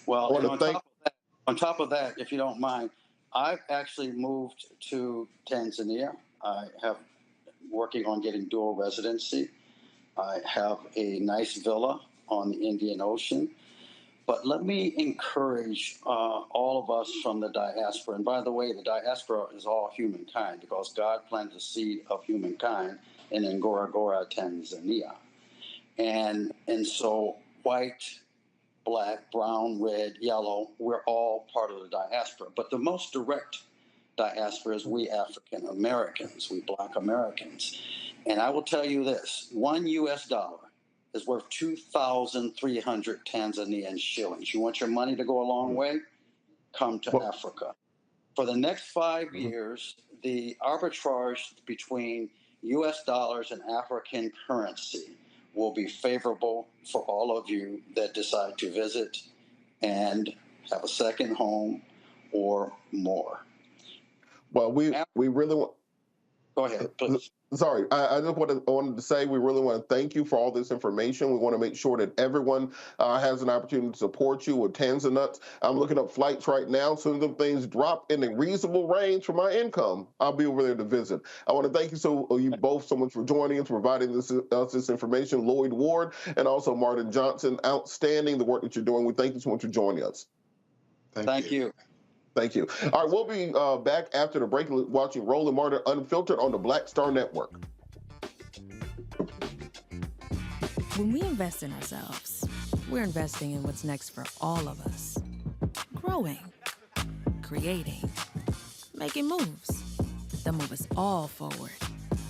Well, and on top of that, if you don't mind, I've actually moved to Tanzania. I have working on getting dual residency. I have a nice villa on the Indian Ocean. But let me encourage all of us from the diaspora. And by the way, the diaspora is all humankind, because God planted the seed of humankind in Ngorongoro, Tanzania. And so white, black, brown, red, yellow, we're all part of the diaspora. But the most direct diaspora is we African Americans, we Black Americans. And I will tell you this, $1 US is worth 2,300 Tanzanian shillings. You want your money to go a long way? Come to Africa. For the next 5 years, the arbitrage between US dollars and African currency will be favorable for all of you that decide to visit and have a second home or more. Well, we really want. Go ahead, please. Sorry, I just wanted to say we really want to thank you for all this information. We want to make sure that everyone has an opportunity to support you with Tanzanuts. I'm looking up flights right now. Soon as them things drop in a reasonable range for my income, I'll be over there to visit. I want to thank you both so much for joining us, providing us this information. Lloyd Ward and also Martin Johnson, outstanding the work that you're doing. We thank you so much for joining us. Thank you. Thank you. All right, we'll be back after the break watching Roland Martin Unfiltered on the Black Star Network. When we invest in ourselves, we're investing in what's next for all of us. Growing, creating, making moves that move us all forward.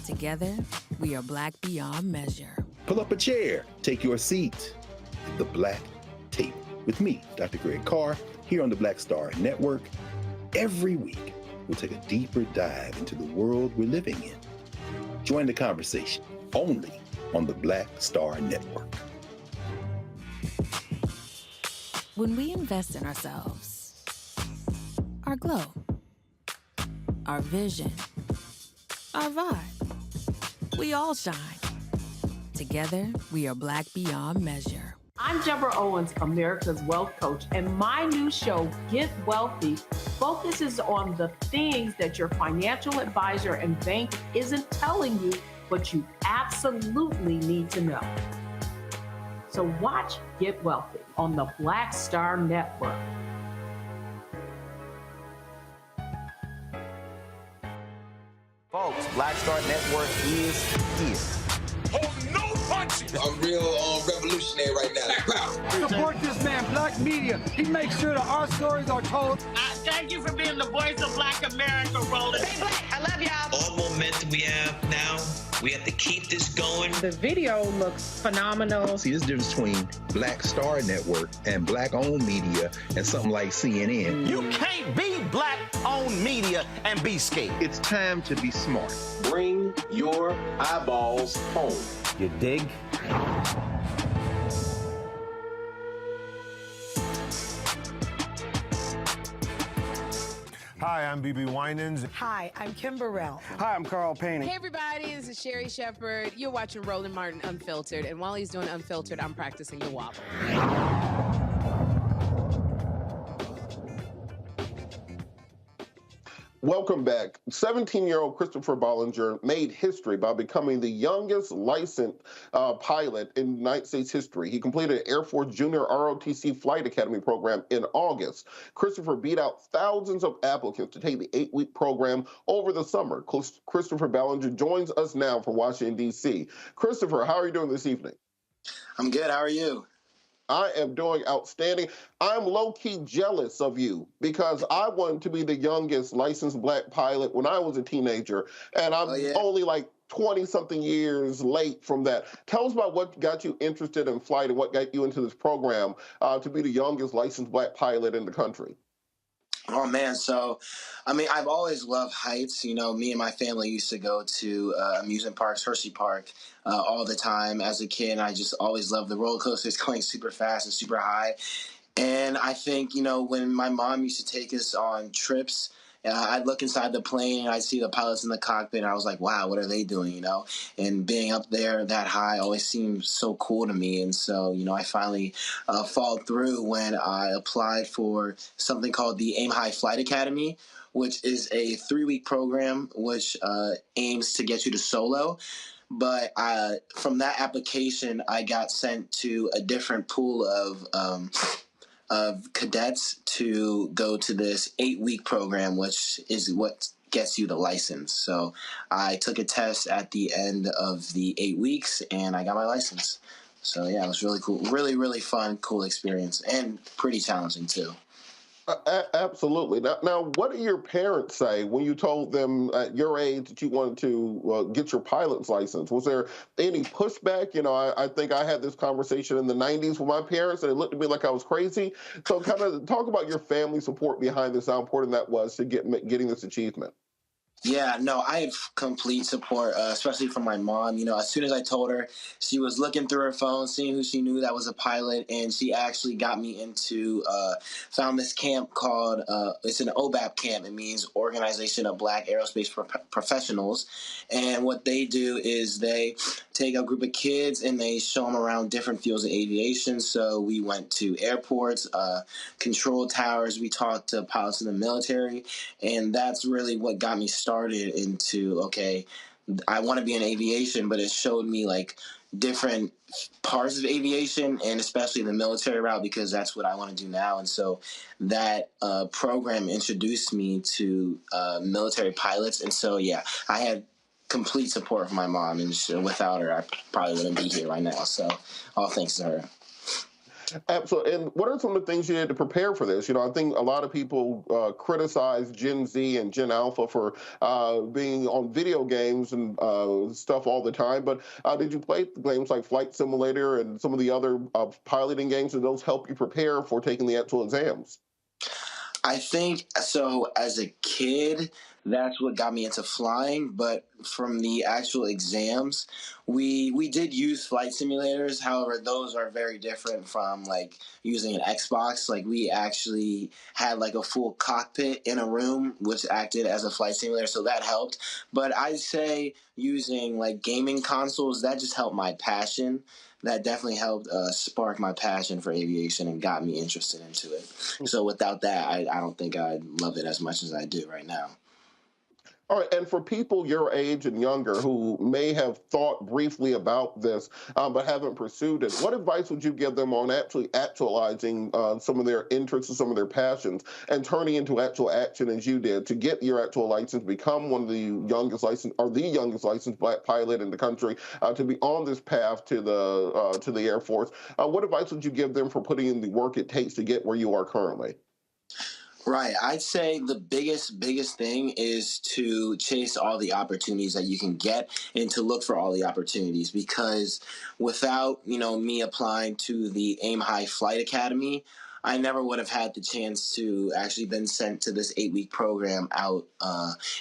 Together, we are Black beyond measure. Pull up a chair, take your seat at the Black Table with me, Dr. Greg Carr, here on the Black Star Network. Every week, we'll take a deeper dive into the world we're living in. Join the conversation only on the Black Star Network. When we invest in ourselves, our glow, our vision, our vibe, we all shine. Together, we are Black beyond measure. I'm Deborah Owens, America's Wealth Coach, and my new show, Get Wealthy, focuses on the things that your financial advisor and bank isn't telling you, but you absolutely need to know. So watch Get Wealthy on the Black Star Network. Folks, Black Star Network is here. Oh, no punches! I'm real revolutionary right now. Support this man, Black Media. He makes sure that our stories are told. Thank you for being the voice of Black America, Roland. Stay Black. I love y'all. All momentum we have now, we have to keep this going. The video looks phenomenal. See, there's a difference between Black Star Network and Black-owned media and something like CNN. You can't be Black-owned media and be scared. It's time to be smart. Bring your eyeballs home. You dig? Hi, I'm BB Winans. Hi, I'm Kim Burrell. Hi, I'm Carl Payne. Hey, everybody, this is Sherry Shepherd. You're watching Roland Martin Unfiltered, and while he's doing Unfiltered, I'm practicing the wobble. Welcome back. 17-year-old Christopher Bollinger made history by becoming the youngest licensed pilot in United States history. He completed an Air Force Junior ROTC Flight Academy program in August. Christopher beat out thousands of applicants to take the 8-week program over the summer. Christopher Bollinger joins us now from Washington, D.C. Christopher, how are you doing this evening? I'm good. How are you? I am doing outstanding. I'm low-key jealous of you because I wanted to be the youngest licensed Black pilot when I was a teenager, and I'm only like 20-something years late from that. Tell us about what got you interested in flight and what got you into this program to be the youngest licensed Black pilot in the country. Oh, man. So, I mean, I've always loved heights. You know, me and my family used to go to amusement parks, Hershey Park, all the time as a kid. And I just always loved the roller coasters going super fast and super high. And I think, you know, when my mom used to take us on trips, I'd look inside the plane and I'd see the pilots in the cockpit and I was like, wow, what are they doing, you know? And being up there that high always seemed so cool to me. And so, you know, I finally followed through when I applied for something called the Aim High Flight Academy, which is a 3-week program which aims to get you to solo. But from that application, I got sent to a different pool of cadets to go to this 8-week program, which is what gets you the license. So I took a test at the end of the 8 weeks and I got my license. So yeah, it was really cool. Really, really fun, cool experience and pretty challenging too. Absolutely. Now, what did your parents say when you told them at your age that you wanted to get your pilot's license? Was there any pushback? You know, I think I had this conversation in the 90s with my parents, and it looked at me like I was crazy. So kind of talk about your family support behind this, how important that was to getting this achievement. Yeah, no, I have complete support, especially from my mom. As soon as I told her, she was looking through her phone, seeing who she knew that was a pilot, and she actually got me found this camp called, it's an OBAP camp. It means Organization of Black Aerospace Professionals. And what they do is they take a group of kids and they show them around different fields of aviation. So we went to airports, control towers, we talked to pilots in the military, and that's really what got me started into, okay, I want to be in aviation, but it showed me like different parts of aviation and especially the military route, because that's what I want to do now. And so that program introduced me to military pilots. And so, yeah, I had complete support from my mom, and without her, I probably wouldn't be here right now. So all thanks to her. Absolutely. And what are some of the things you did to prepare for this? I think a lot of people criticize Gen Z and Gen Alpha for being on video games and stuff all the time. But did you play games like Flight Simulator and some of the other piloting games? Did those help you prepare for taking the actual exams? I think so. As a kid, that's what got me into flying. But from the actual exams, we did use flight simulators. However, those are very different from like using an Xbox. Like we actually had like a full cockpit in a room, which acted as a flight simulator, so that helped. But I'd say using like gaming consoles, that just helped my passion. That definitely helped spark my passion for aviation and got me interested into it. So without that, I don't think I'd love it as much as I do right now. All right, and for people your age and younger who may have thought briefly about this but haven't pursued it, what advice would you give them on actually actualizing some of their interests and some of their passions and turning into actual action as you did to get your actual license, become one of the youngest licensed Black pilot in the country, to be on this path to the Air Force? What advice would you give them for putting in the work it takes to get where you are currently? Right. I'd say the biggest thing is to chase all the opportunities that you can get and to look for all the opportunities, because without, me applying to the Aim High Flight Academy, I never would have had the chance to actually been sent to this 8-week program out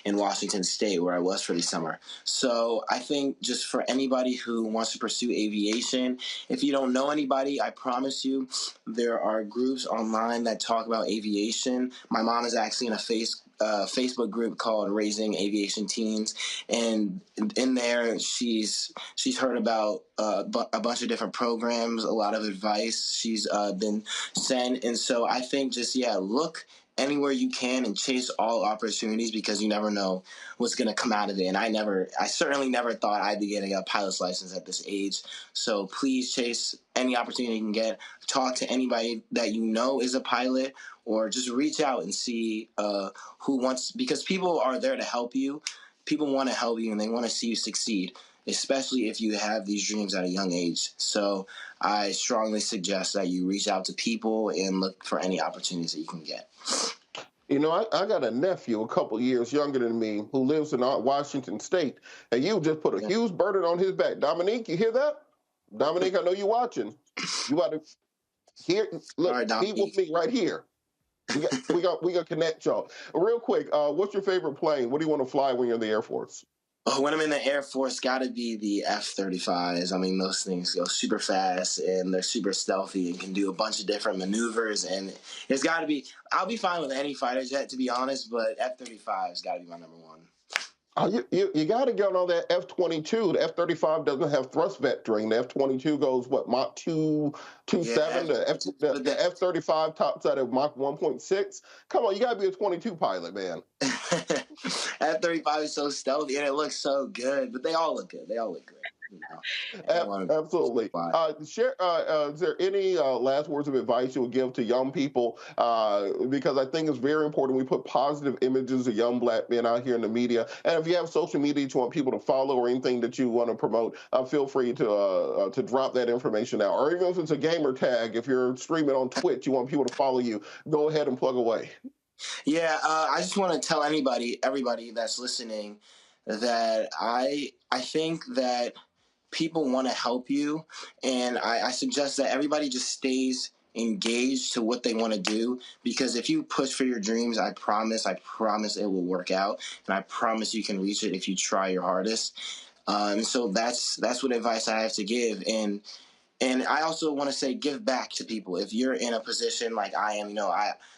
in Washington State where I was for the summer. So I think just for anybody who wants to pursue aviation, if you don't know anybody, I promise you there are groups online that talk about aviation. My mom is actually in a Facebook group called Raising Aviation Teens, and in there she's heard about a bunch of different programs, a lot of advice she's been sent. And so I think just look anywhere you can and chase all opportunities, because you never know what's going to come out of it. And I certainly never thought I'd be getting a pilot's license at this age. So please chase any opportunity you can get. Talk to anybody that you know is a pilot, or just reach out and see who wants, because people are there to help you. People want to help you and they want to see you succeed, especially if you have these dreams at a young age. So I strongly suggest that you reach out to people and look for any opportunities that you can get. I got a nephew a couple years younger than me who lives in Washington State, and you just put a huge burden on his back. Dominique, you hear that? Dominique, I know you're watching. You got to hear. Look, right, be with me right here. We got to connect y'all real quick. What's your favorite plane? What do you want to fly when you're in the Air Force? Oh, when I'm in the Air Force, gotta be the F-35s. I mean, those things go super fast and they're super stealthy and can do a bunch of different maneuvers. And it's gotta be. I'll be fine with any fighter jet, to be honest, but F-35's gotta be my number one. Oh, you got to get on that F-22. The F-35 doesn't have thrust vectoring. The F-22 goes, what, Mach 2.7? The F-35 tops out at Mach 1.6. Come on, you got to be a 22 pilot, man. F-35 is so stealthy and it looks so good, but they all look good. They all look great. Absolutely. Is there any last words of advice you would give to young people? Because I think it's very important we put positive images of young Black men out here in the media. And if you have social media you want people to follow or anything that you want to promote, feel free to drop that information out. Or even if it's a gamer tag, if you're streaming on Twitch, you want people to follow you, go ahead and plug away. Yeah, I just want to tell everybody that's listening, that I think that people want to help you, and I suggest that everybody just stays engaged to what they want to do, because if you push for your dreams, I promise it will work out, and I promise you can reach it if you try your hardest. So that's what advice I have to give. And I also want to say, give back to people. If you're in a position like I am,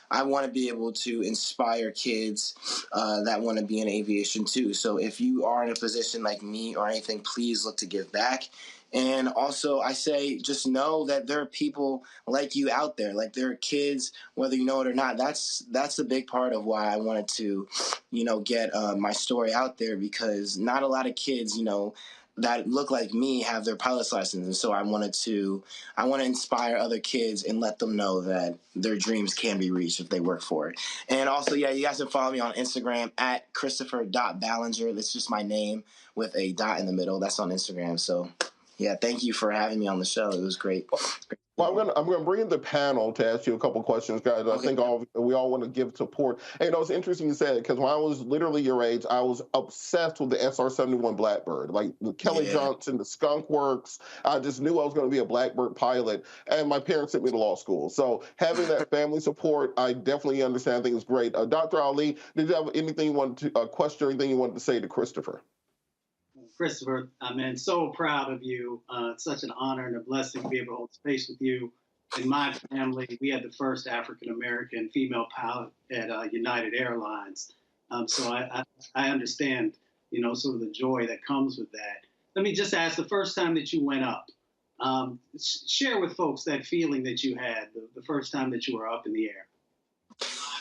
I want to be able to inspire kids that want to be in aviation too. So if you are in a position like me or anything, please look to give back. And also, I say, just know that there are people like you out there. Like, there are kids, whether you know it or not. That's a big part of why I wanted to, get my story out there, because not a lot of kids, that look like me have their pilot's license. And so I want to inspire other kids and let them know that their dreams can be reached if they work for it. And also, you guys can follow me on Instagram at Christopher.Ballinger. That's just my name with a dot in the middle. That's on Instagram. So thank you for having me on the show. It was great. Well, I'm gonna bring in the panel to ask you a couple questions, guys. I think we all want to give support. And it's interesting you said it, because when I was literally your age, I was obsessed with the SR-71 Blackbird, like Kelly Johnson, the Skunk Works. I just knew I was going to be a Blackbird pilot, and my parents sent me to law school. So having that family support, I definitely understand. I think it's great. Dr. Ali, did you have anything you wanted to question, or anything you wanted to say to Christopher? Christopher, I'm so proud of you. It's such an honor and a blessing to be able to hold space with you. In my family, we had the first African-American female pilot at United Airlines. So I understand, sort of the joy that comes with that. Let me just ask, the first time that you went up, share with folks that feeling that you had the first time that you were up in the air.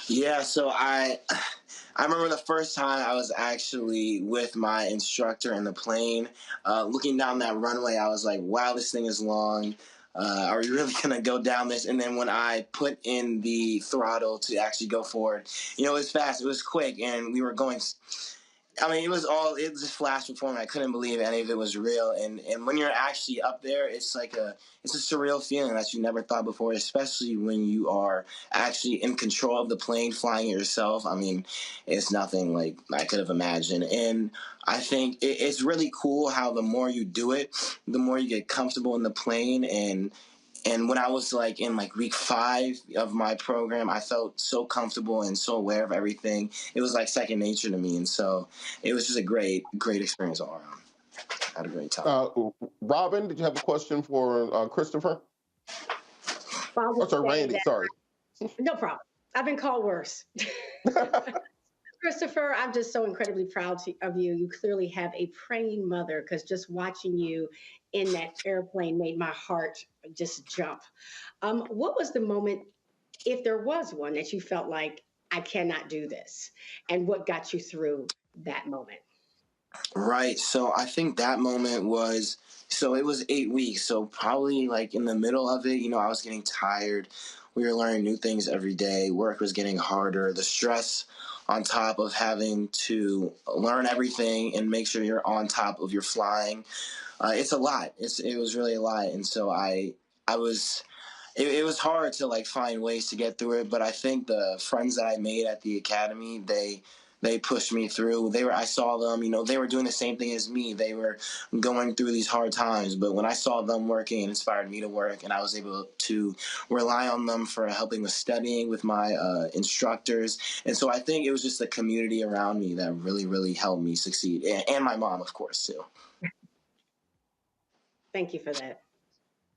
Yeah, so I remember the first time I was actually with my instructor in the plane, looking down that runway. I was like, wow, this thing is long. Are we really going to go down this? And then when I put in the throttle to actually go forward, it was fast, it was quick, and we were going. It just flashed before me. I couldn't believe any of it was real. And when you're actually up there, it's a surreal feeling that you never thought before, especially when you are actually in control of the plane, flying it yourself. It's nothing like I could have imagined. And I think it's really cool how the more you do it, the more you get comfortable in the plane. And when I was in week 5 of my program, I felt so comfortable and so aware of everything. It was like second nature to me. And so it was just a great, great experience all around. I had a great time. Robin, did you have a question for Christopher? Randy, sorry. No problem. I've been called worse. Christopher, I'm just so incredibly proud of you. You clearly have a praying mother, because just watching you in that airplane made my heart just jump. What was the moment, if there was one, that you felt like, I cannot do this? And what got you through that moment? Right. So I think that moment was, it was 8 weeks. So probably in the middle of it, I was getting tired. We were learning new things every day. Work was getting harder. The stress on top of having to learn everything and make sure you're on top of your flying. It's a lot. It was really a lot. And so it was hard to find ways to get through it. But I think the friends that I made at the academy, they pushed me through. I saw them, they were doing the same thing as me. They were going through these hard times. But when I saw them working, it inspired me to work, and I was able to rely on them for helping with studying with my instructors. And so I think it was just the community around me that really, really helped me succeed. And my mom, of course, too. Thank you for that.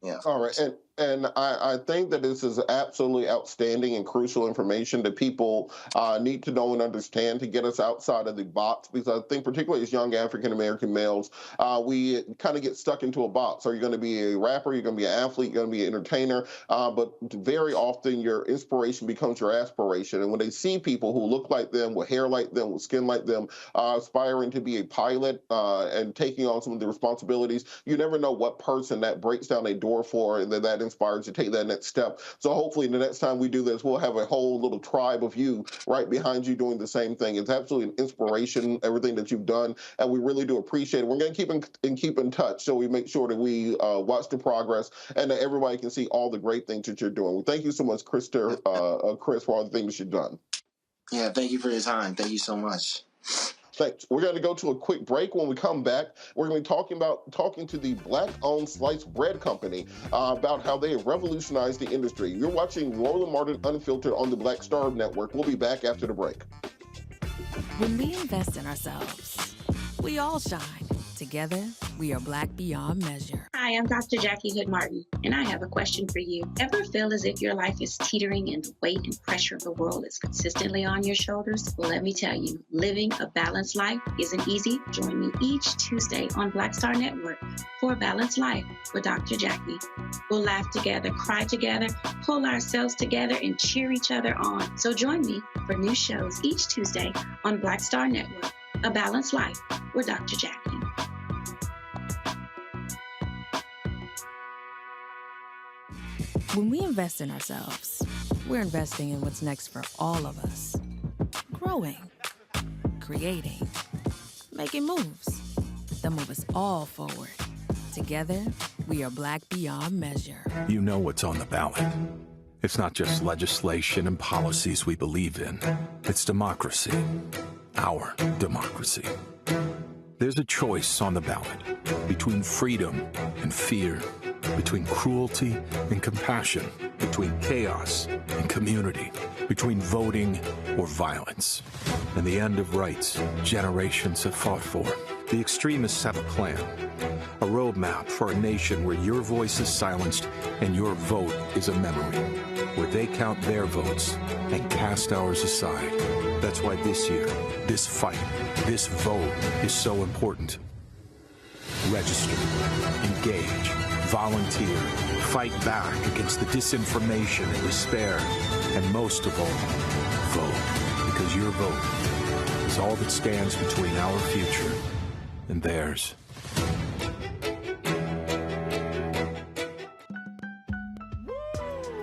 Yeah. All right. And I think that this is absolutely outstanding and crucial information that people need to know and understand to get us outside of the box, because I think particularly as young African-American males, we kind of get stuck into a box. Are you going to be a rapper? You're going to be an athlete? You're going to be an entertainer? But very often your inspiration becomes your aspiration. And when they see people who look like them, with hair like them, with skin like them, aspiring to be a pilot and taking on some of the responsibilities, you never know what person that breaks down a door for, and that inspired to take that next step. So hopefully the next time we do this, we'll have a whole little tribe of you right behind you doing the same thing. It's absolutely an inspiration, everything that you've done, and we really do appreciate it. We're going to keep in touch, so we make sure that we watch the progress and that everybody can see all the great things that you're doing. Well, thank you so much, Chris, for all the things that you've done. Yeah, thank you for your time. Thank you so much. Thanks. We're going to go to a quick break. When we come back, we're going to be talking to the Black-owned sliced bread company about how they have revolutionized the industry. You're watching Roland Martin Unfiltered on the Black Star Network. We'll be back after the break. When we invest in ourselves, we all shine. Together, we are Black beyond measure. Hi, I'm Dr. Jackie Hood Martin, and I have a question for you. Ever feel as if your life is teetering and the weight and pressure of the world is consistently on your shoulders? Well, let me tell you, living a balanced life isn't easy. Join me each Tuesday on Black Star Network for a Balanced Life with Dr. Jackie. We'll laugh together, cry together, pull ourselves together, and cheer each other on. So join me for new shows each Tuesday on Black Star Network, A Balanced Life with Dr. Jackie. When we invest in ourselves, we're investing in what's next for all of us. Growing, creating, making moves that move us all forward. Together, we are Black beyond measure. You know what's on the ballot. It's not just legislation and policies we believe in. It's democracy. Our democracy. There's a choice on the ballot between freedom and fear, between cruelty and compassion, between chaos and community, between voting or violence. And the end of rights generations have fought for. The extremists have a plan, a roadmap for a nation where your voice is silenced and your vote is a memory, where they count their votes and cast ours aside. That's why this year, this fight, this vote is so important. Register, engage, volunteer, fight back against the disinformation and despair, and most of all, vote, because your vote is all that stands between our future and theirs.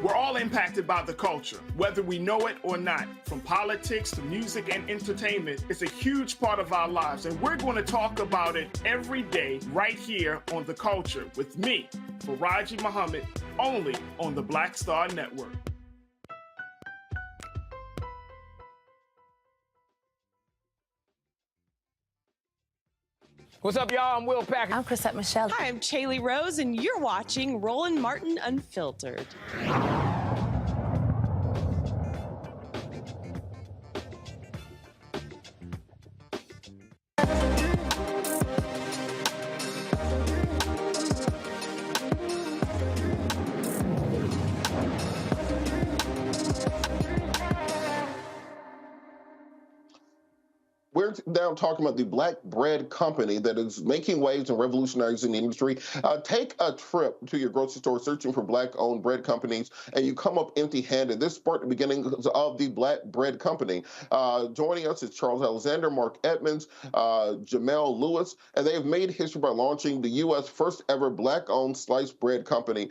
We're all impacted by the culture, whether we know it or not. From politics to music and entertainment, it's a huge part of our lives, and we're going to talk about it every day right here on The Culture with me, Faraji Muhammad, only on the Black Star Network. What's up, y'all? I'm Will Packer. I'm Chrisette Michelle. Hi, I'm Chaley Rose, and you're watching Roland Martin Unfiltered. We're now talking about the Black bread company that is making waves and revolutionizing the industry. Take a trip to your grocery store searching for Black-owned bread companies, and you come up empty-handed. This sparked the beginning of the Black bread company. Joining us is Charles Alexander, Mark Edmonds, Jamel Lewis, and they have made history by launching the U.S. first ever Black-owned sliced bread company.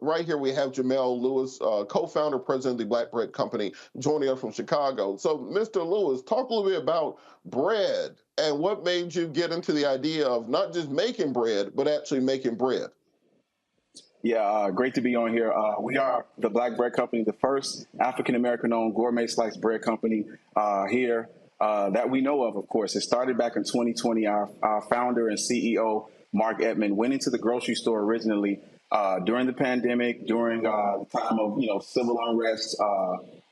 Right here we have Jamel Lewis, co-founder, president of the Black bread company, joining us from Chicago. So, Mr. Lewis, talk a little bit about bread and what made you get into the idea of not just making bread, but actually making bread. Yeah, great to be on here. We are the Black Bread Company, the first African-American-owned gourmet sliced bread company here that we know of course. It started back in 2020. Our founder and CEO, Mark Edmond, went into the grocery store originally during the pandemic, during the time of civil unrest.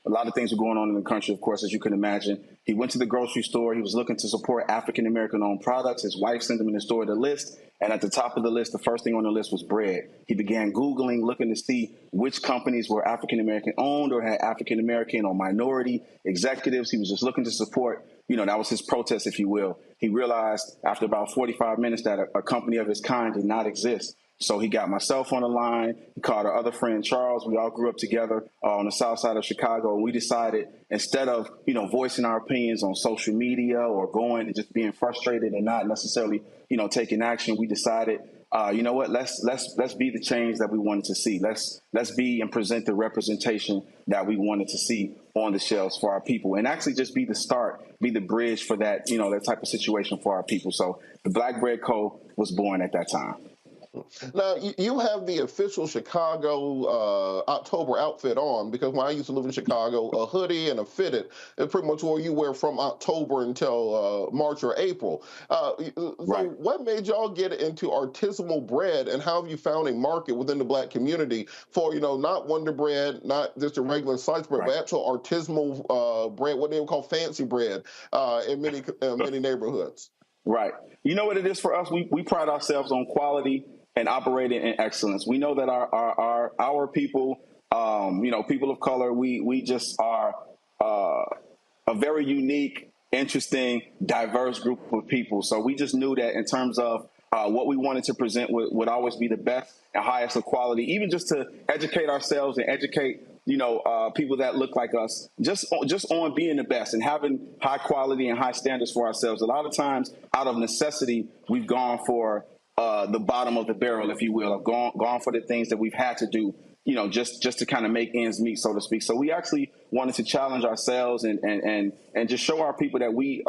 A lot of things were going on in the country, of course, as you can imagine. He went to the grocery store. He was looking to support African-American-owned products. His wife sent him in the store the list. And at the top of the list, the first thing on the list was bread. He began Googling, looking to see which companies were African-American-owned or had African-American or minority executives. He was just looking to support, that was his protest, if you will. He realized after about 45 minutes that a company of his kind did not exist. So he got myself on the line. He called our other friend, Charles. We all grew up together on the south side of Chicago. And we decided, instead of, voicing our opinions on social media or going and just being frustrated and not necessarily, taking action, we decided, you know what, let's be the change that we wanted to see. Let's be and present the representation that we wanted to see on the shelves for our people, and actually just be the start, be the bridge for that, that type of situation for our people. So the Black Bread Co. was born at that time. Now, you have the official Chicago October outfit on, because when I used to live in Chicago, a hoodie and a fitted is pretty much what you wear from October until March or April. So what made y'all get into artisanal bread, and how have you found a market within the Black community for, not Wonder Bread, not just a regular slice bread, but actual artisanal bread, what they would call fancy bread in many neighborhoods? Right. You know what it is for us? We pride ourselves on quality and operating in excellence. We know that our people, people of color, we just are a very unique, interesting, diverse group of people. So we just knew that in terms of what we wanted to present would always be the best and highest of quality, even just to educate ourselves and educate people that look like us, just on being the best and having high quality and high standards for ourselves. A lot of times, out of necessity, we've gone for the bottom of the barrel, if you will, have gone for the things that we've had to do, just to kind of make ends meet, so to speak. So we actually wanted to challenge ourselves and just show our people that we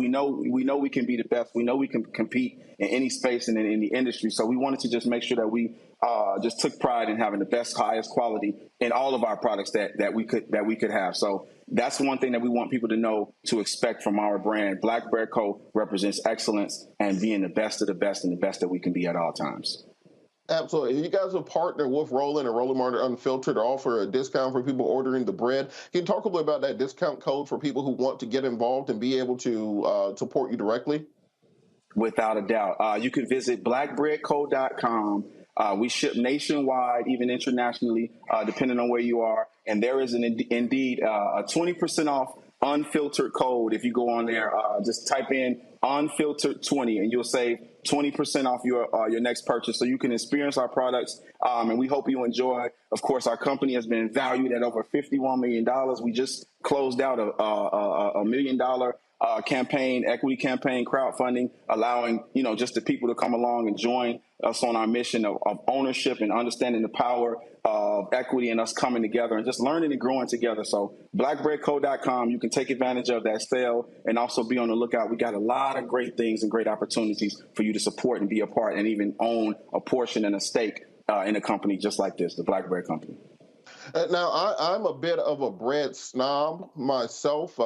know we can be the best. We know we can compete in any space and in the industry. So we wanted to just make sure that we just took pride in having the best, highest quality in all of our products that we could have. So that's one thing that we want people to know, to expect from our brand. Black Bread Co. represents excellence and being the best of the best and the best that we can be at all times. Absolutely. You guys have partnered with Roland and Roland Martin Unfiltered to offer a discount for people ordering the bread. Can you talk a little bit about that discount code for people who want to get involved and be able to support you directly? Without a doubt. You can visit blackbreadco.com. We ship nationwide, even internationally, depending on where you are. And there is indeed a 20% off unfiltered code. If you go on there, just type in unfiltered 20 and you'll save 20% off your next purchase. So you can experience our products, and we hope you enjoy. Of course, our company has been valued at over $51 million. We just closed out a $1 million equity campaign, crowdfunding, allowing, just the people to come along and join us on our mission of ownership and understanding the power of equity and us coming together and just learning and growing together. So blackbreadco.com, you can take advantage of that sale and also be on the lookout. We got a lot of great things and great opportunities for you to support and be a part and even own a portion and a stake in a company just like this, the Black Bread Company. Now, I'm a bit of a bread snob myself.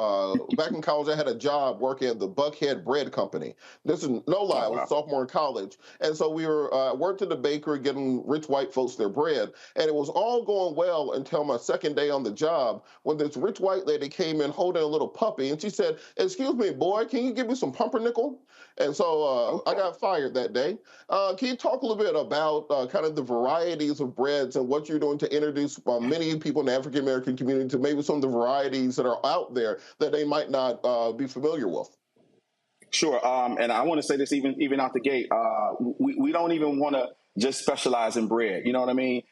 Back in college, I had a job working at the Buckhead Bread Company. This is no lie, I was a sophomore in college. And so we were worked at the bakery getting rich white folks their bread. And it was all going well until my second day on the job, when this rich white lady came in holding a little puppy. And she said, "Excuse me, boy, can you give me some pumpernickel?" And so I got fired that day. Can you talk a little bit about kind of the varieties of breads and what you're doing to introduce many people in the African-American community to maybe some of the varieties that are out there that they might not be familiar with? Sure. And I want to say this even out the gate. We don't even want to just specialize in bread. You know what I mean?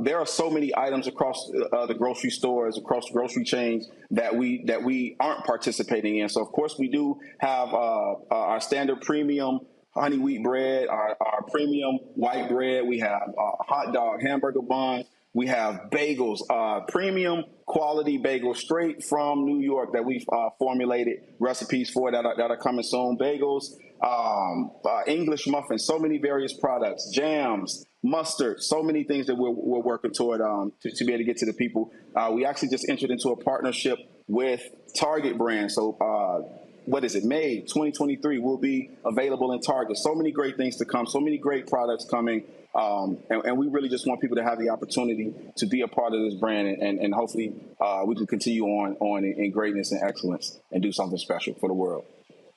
There are so many items across the grocery stores, across the grocery chains that we aren't participating in. So, of course, we do have our standard premium honey wheat bread, our premium white bread. We have hot dog, hamburger buns. We have bagels, premium quality bagels straight from New York that we've formulated recipes for that are coming soon. Bagels, English muffins, so many various products, jams, mustard, so many things that we're working toward to be able to get to the people. We actually just entered into a partnership with Target brand. So May 2023 will be available in Target. So many great things to come, so many great products coming. And we really just want people to have the opportunity to be a part of this brand, and hopefully we can continue on in greatness and excellence and do something special for the world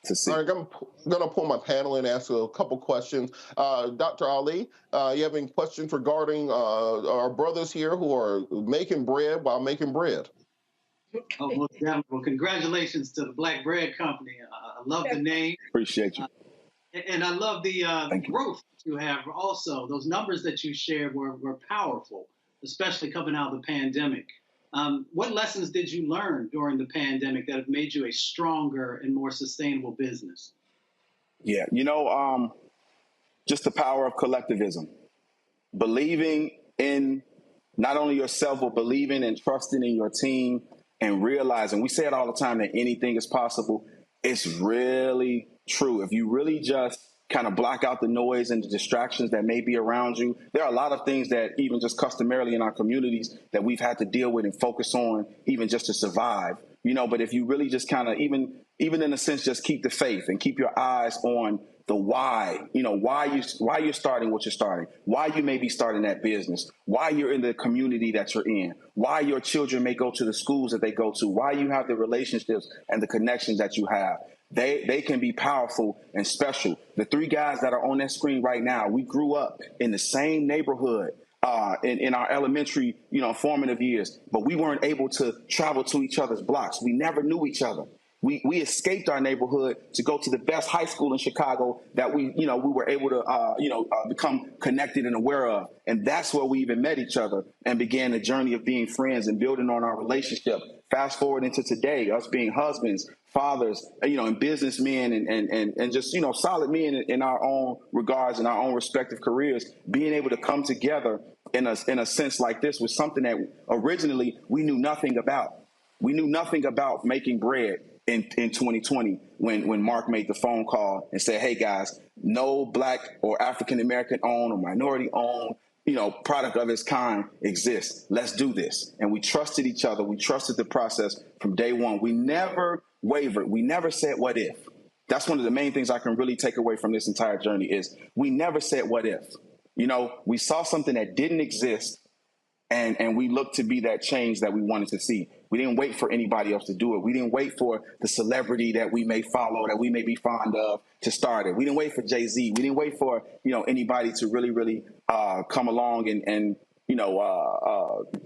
to see. All right, I'm going to pull my panel in and ask a couple questions. Dr. Ali, you have any questions regarding our brothers here who are making bread while making bread? Oh, well, congratulations to the Black Bread Company. I love the name. Appreciate you. And I love the growth that you have also. Those numbers that you shared were powerful, especially coming out of the pandemic. What lessons did you learn during the pandemic that have made you a stronger and more sustainable business? Yeah, just the power of collectivism. Believing in not only yourself, but believing and trusting in your team and realizing, we say it all the time, that anything is possible. It's really true. If you really just kind of block out the noise and the distractions that may be around you. There are a lot of things that even just customarily in our communities that we've had to deal with and focus on even just to survive, but if you really just kind of even in a sense, just keep the faith and keep your eyes on the why, why you're starting what you're starting, why you may be starting that business, why you're in the community that you're in, why your children may go to the schools that they go to, why you have the relationships and the connections that you have. They can be powerful and special. The three guys that are on that screen right now, we grew up in the same neighborhood in our elementary, formative years, but we weren't able to travel to each other's blocks. We never knew each other. We escaped our neighborhood to go to the best high school in Chicago that we were able to, become connected and aware of. And that's where we even met each other and began the journey of being friends and building on our relationship. Fast forward into today, us being husbands, fathers, and businessmen and just, solid men in our own regards and our own respective careers, being able to come together in a sense like this was something that originally we knew nothing about. We knew nothing about making bread in 2020 when Mark made the phone call and said, hey guys, no Black or African American owned or minority owned product of its kind exists. Let's do this. And we trusted each other. We trusted the process from day one. We never wavered. We never said, what if? That's one of the main things I can really take away from this entire journey is we never said, what if? We saw something that didn't exist and we looked to be that change that we wanted to see. We didn't wait for anybody else to do it. We didn't wait for the celebrity that we may follow, that we may be fond of to start it. We didn't wait for Jay-Z. We didn't wait for, anybody to really come along and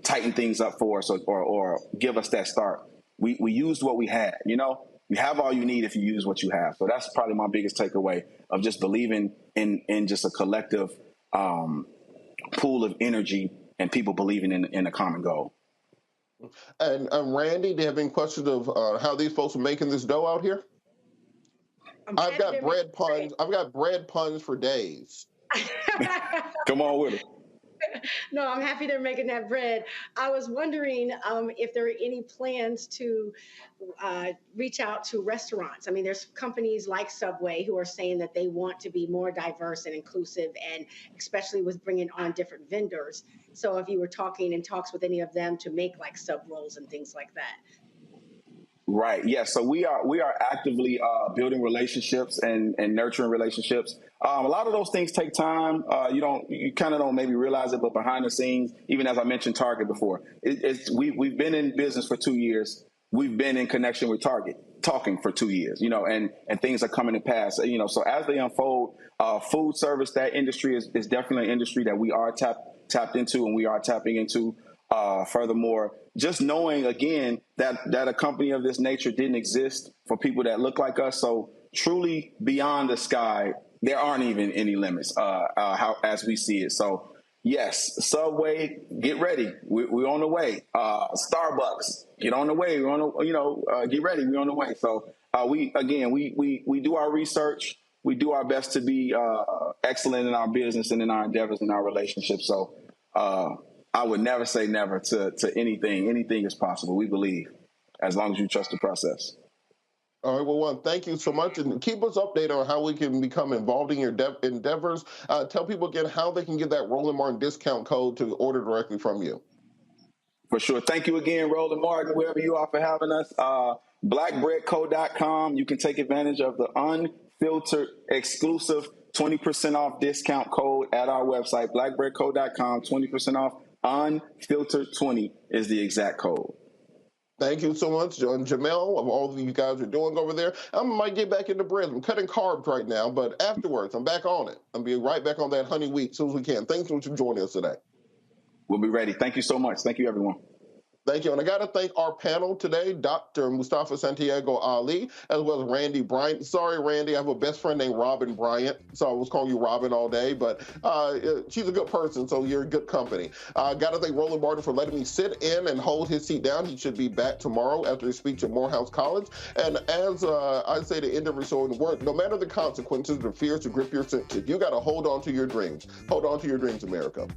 tighten things up for us or give us that start. We used what we had, You have all you need if you use what you have. So that's probably my biggest takeaway of just believing in just a collective pool of energy and people believing in a common goal. And Randy, do you have any questions of how these folks are making this dough out here? I've got bread puns. I've got bread puns for days. Come on with it. No, I'm happy they're making that bread. I was wondering if there are any plans to reach out to restaurants. I mean, there's companies like Subway who are saying that they want to be more diverse and inclusive, and especially with bringing on different vendors. So if you were in talks with any of them to make like sub rolls and things like that. Right. Yeah. So we are actively building relationships and nurturing relationships. A lot of those things take time. You kind of don't maybe realize it, but behind the scenes, even as I mentioned Target before, we've been in business for 2 years. We've been in connection with Target, talking for 2 years, and things are coming to pass. So as they unfold, food service, that industry is definitely an industry that we are tapped into and we are tapping into. Furthermore, just knowing again that a company of this nature didn't exist for people that look like us. So truly beyond the sky, there aren't even any limits as we see it. So yes, Subway, get ready. We're on the way. Starbucks, get on the way. We're on get ready. We're on the way. So we do our research. We do our best to be excellent in our business and in our endeavors and our relationships. So I would never say never to anything. Anything is possible. We believe, as long as you trust the process. All right, well, thank you so much, and keep us updated on how we can become involved in your endeavors. Tell people again how they can get that Roland Martin discount code to order directly from you. For sure. Thank you again, Roland Martin, wherever you are, for having us. Blackbreadco.com. You can take advantage of the unfiltered, exclusive 20% off discount code at our website, blackbreadco.com. 20% off. Unfiltered 20 is the exact code. Thank you so much, Jamel, of all that you guys are doing over there. I might get back into bread. I'm cutting carbs right now, but afterwards, I'm back on it. I'll be right back on that honey wheat as soon as we can. Thanks so much for joining us today. We'll be ready. Thank you so much. Thank you, everyone. Thank you. And I got to thank our panel today, Dr. Mustafa Santiago Ali, as well as Randy Bryant. Sorry, Randy, I have a best friend named Robin Bryant, so I was calling you Robin all day, but she's a good person, so you're in good company. Got to thank Roland Martin for letting me sit in and hold his seat down. He should be back tomorrow after his speech at Morehouse College. And as I say to end every show in the word, no matter the consequences or fears to grip your senses, you got to hold on to your dreams. Hold on to your dreams, America.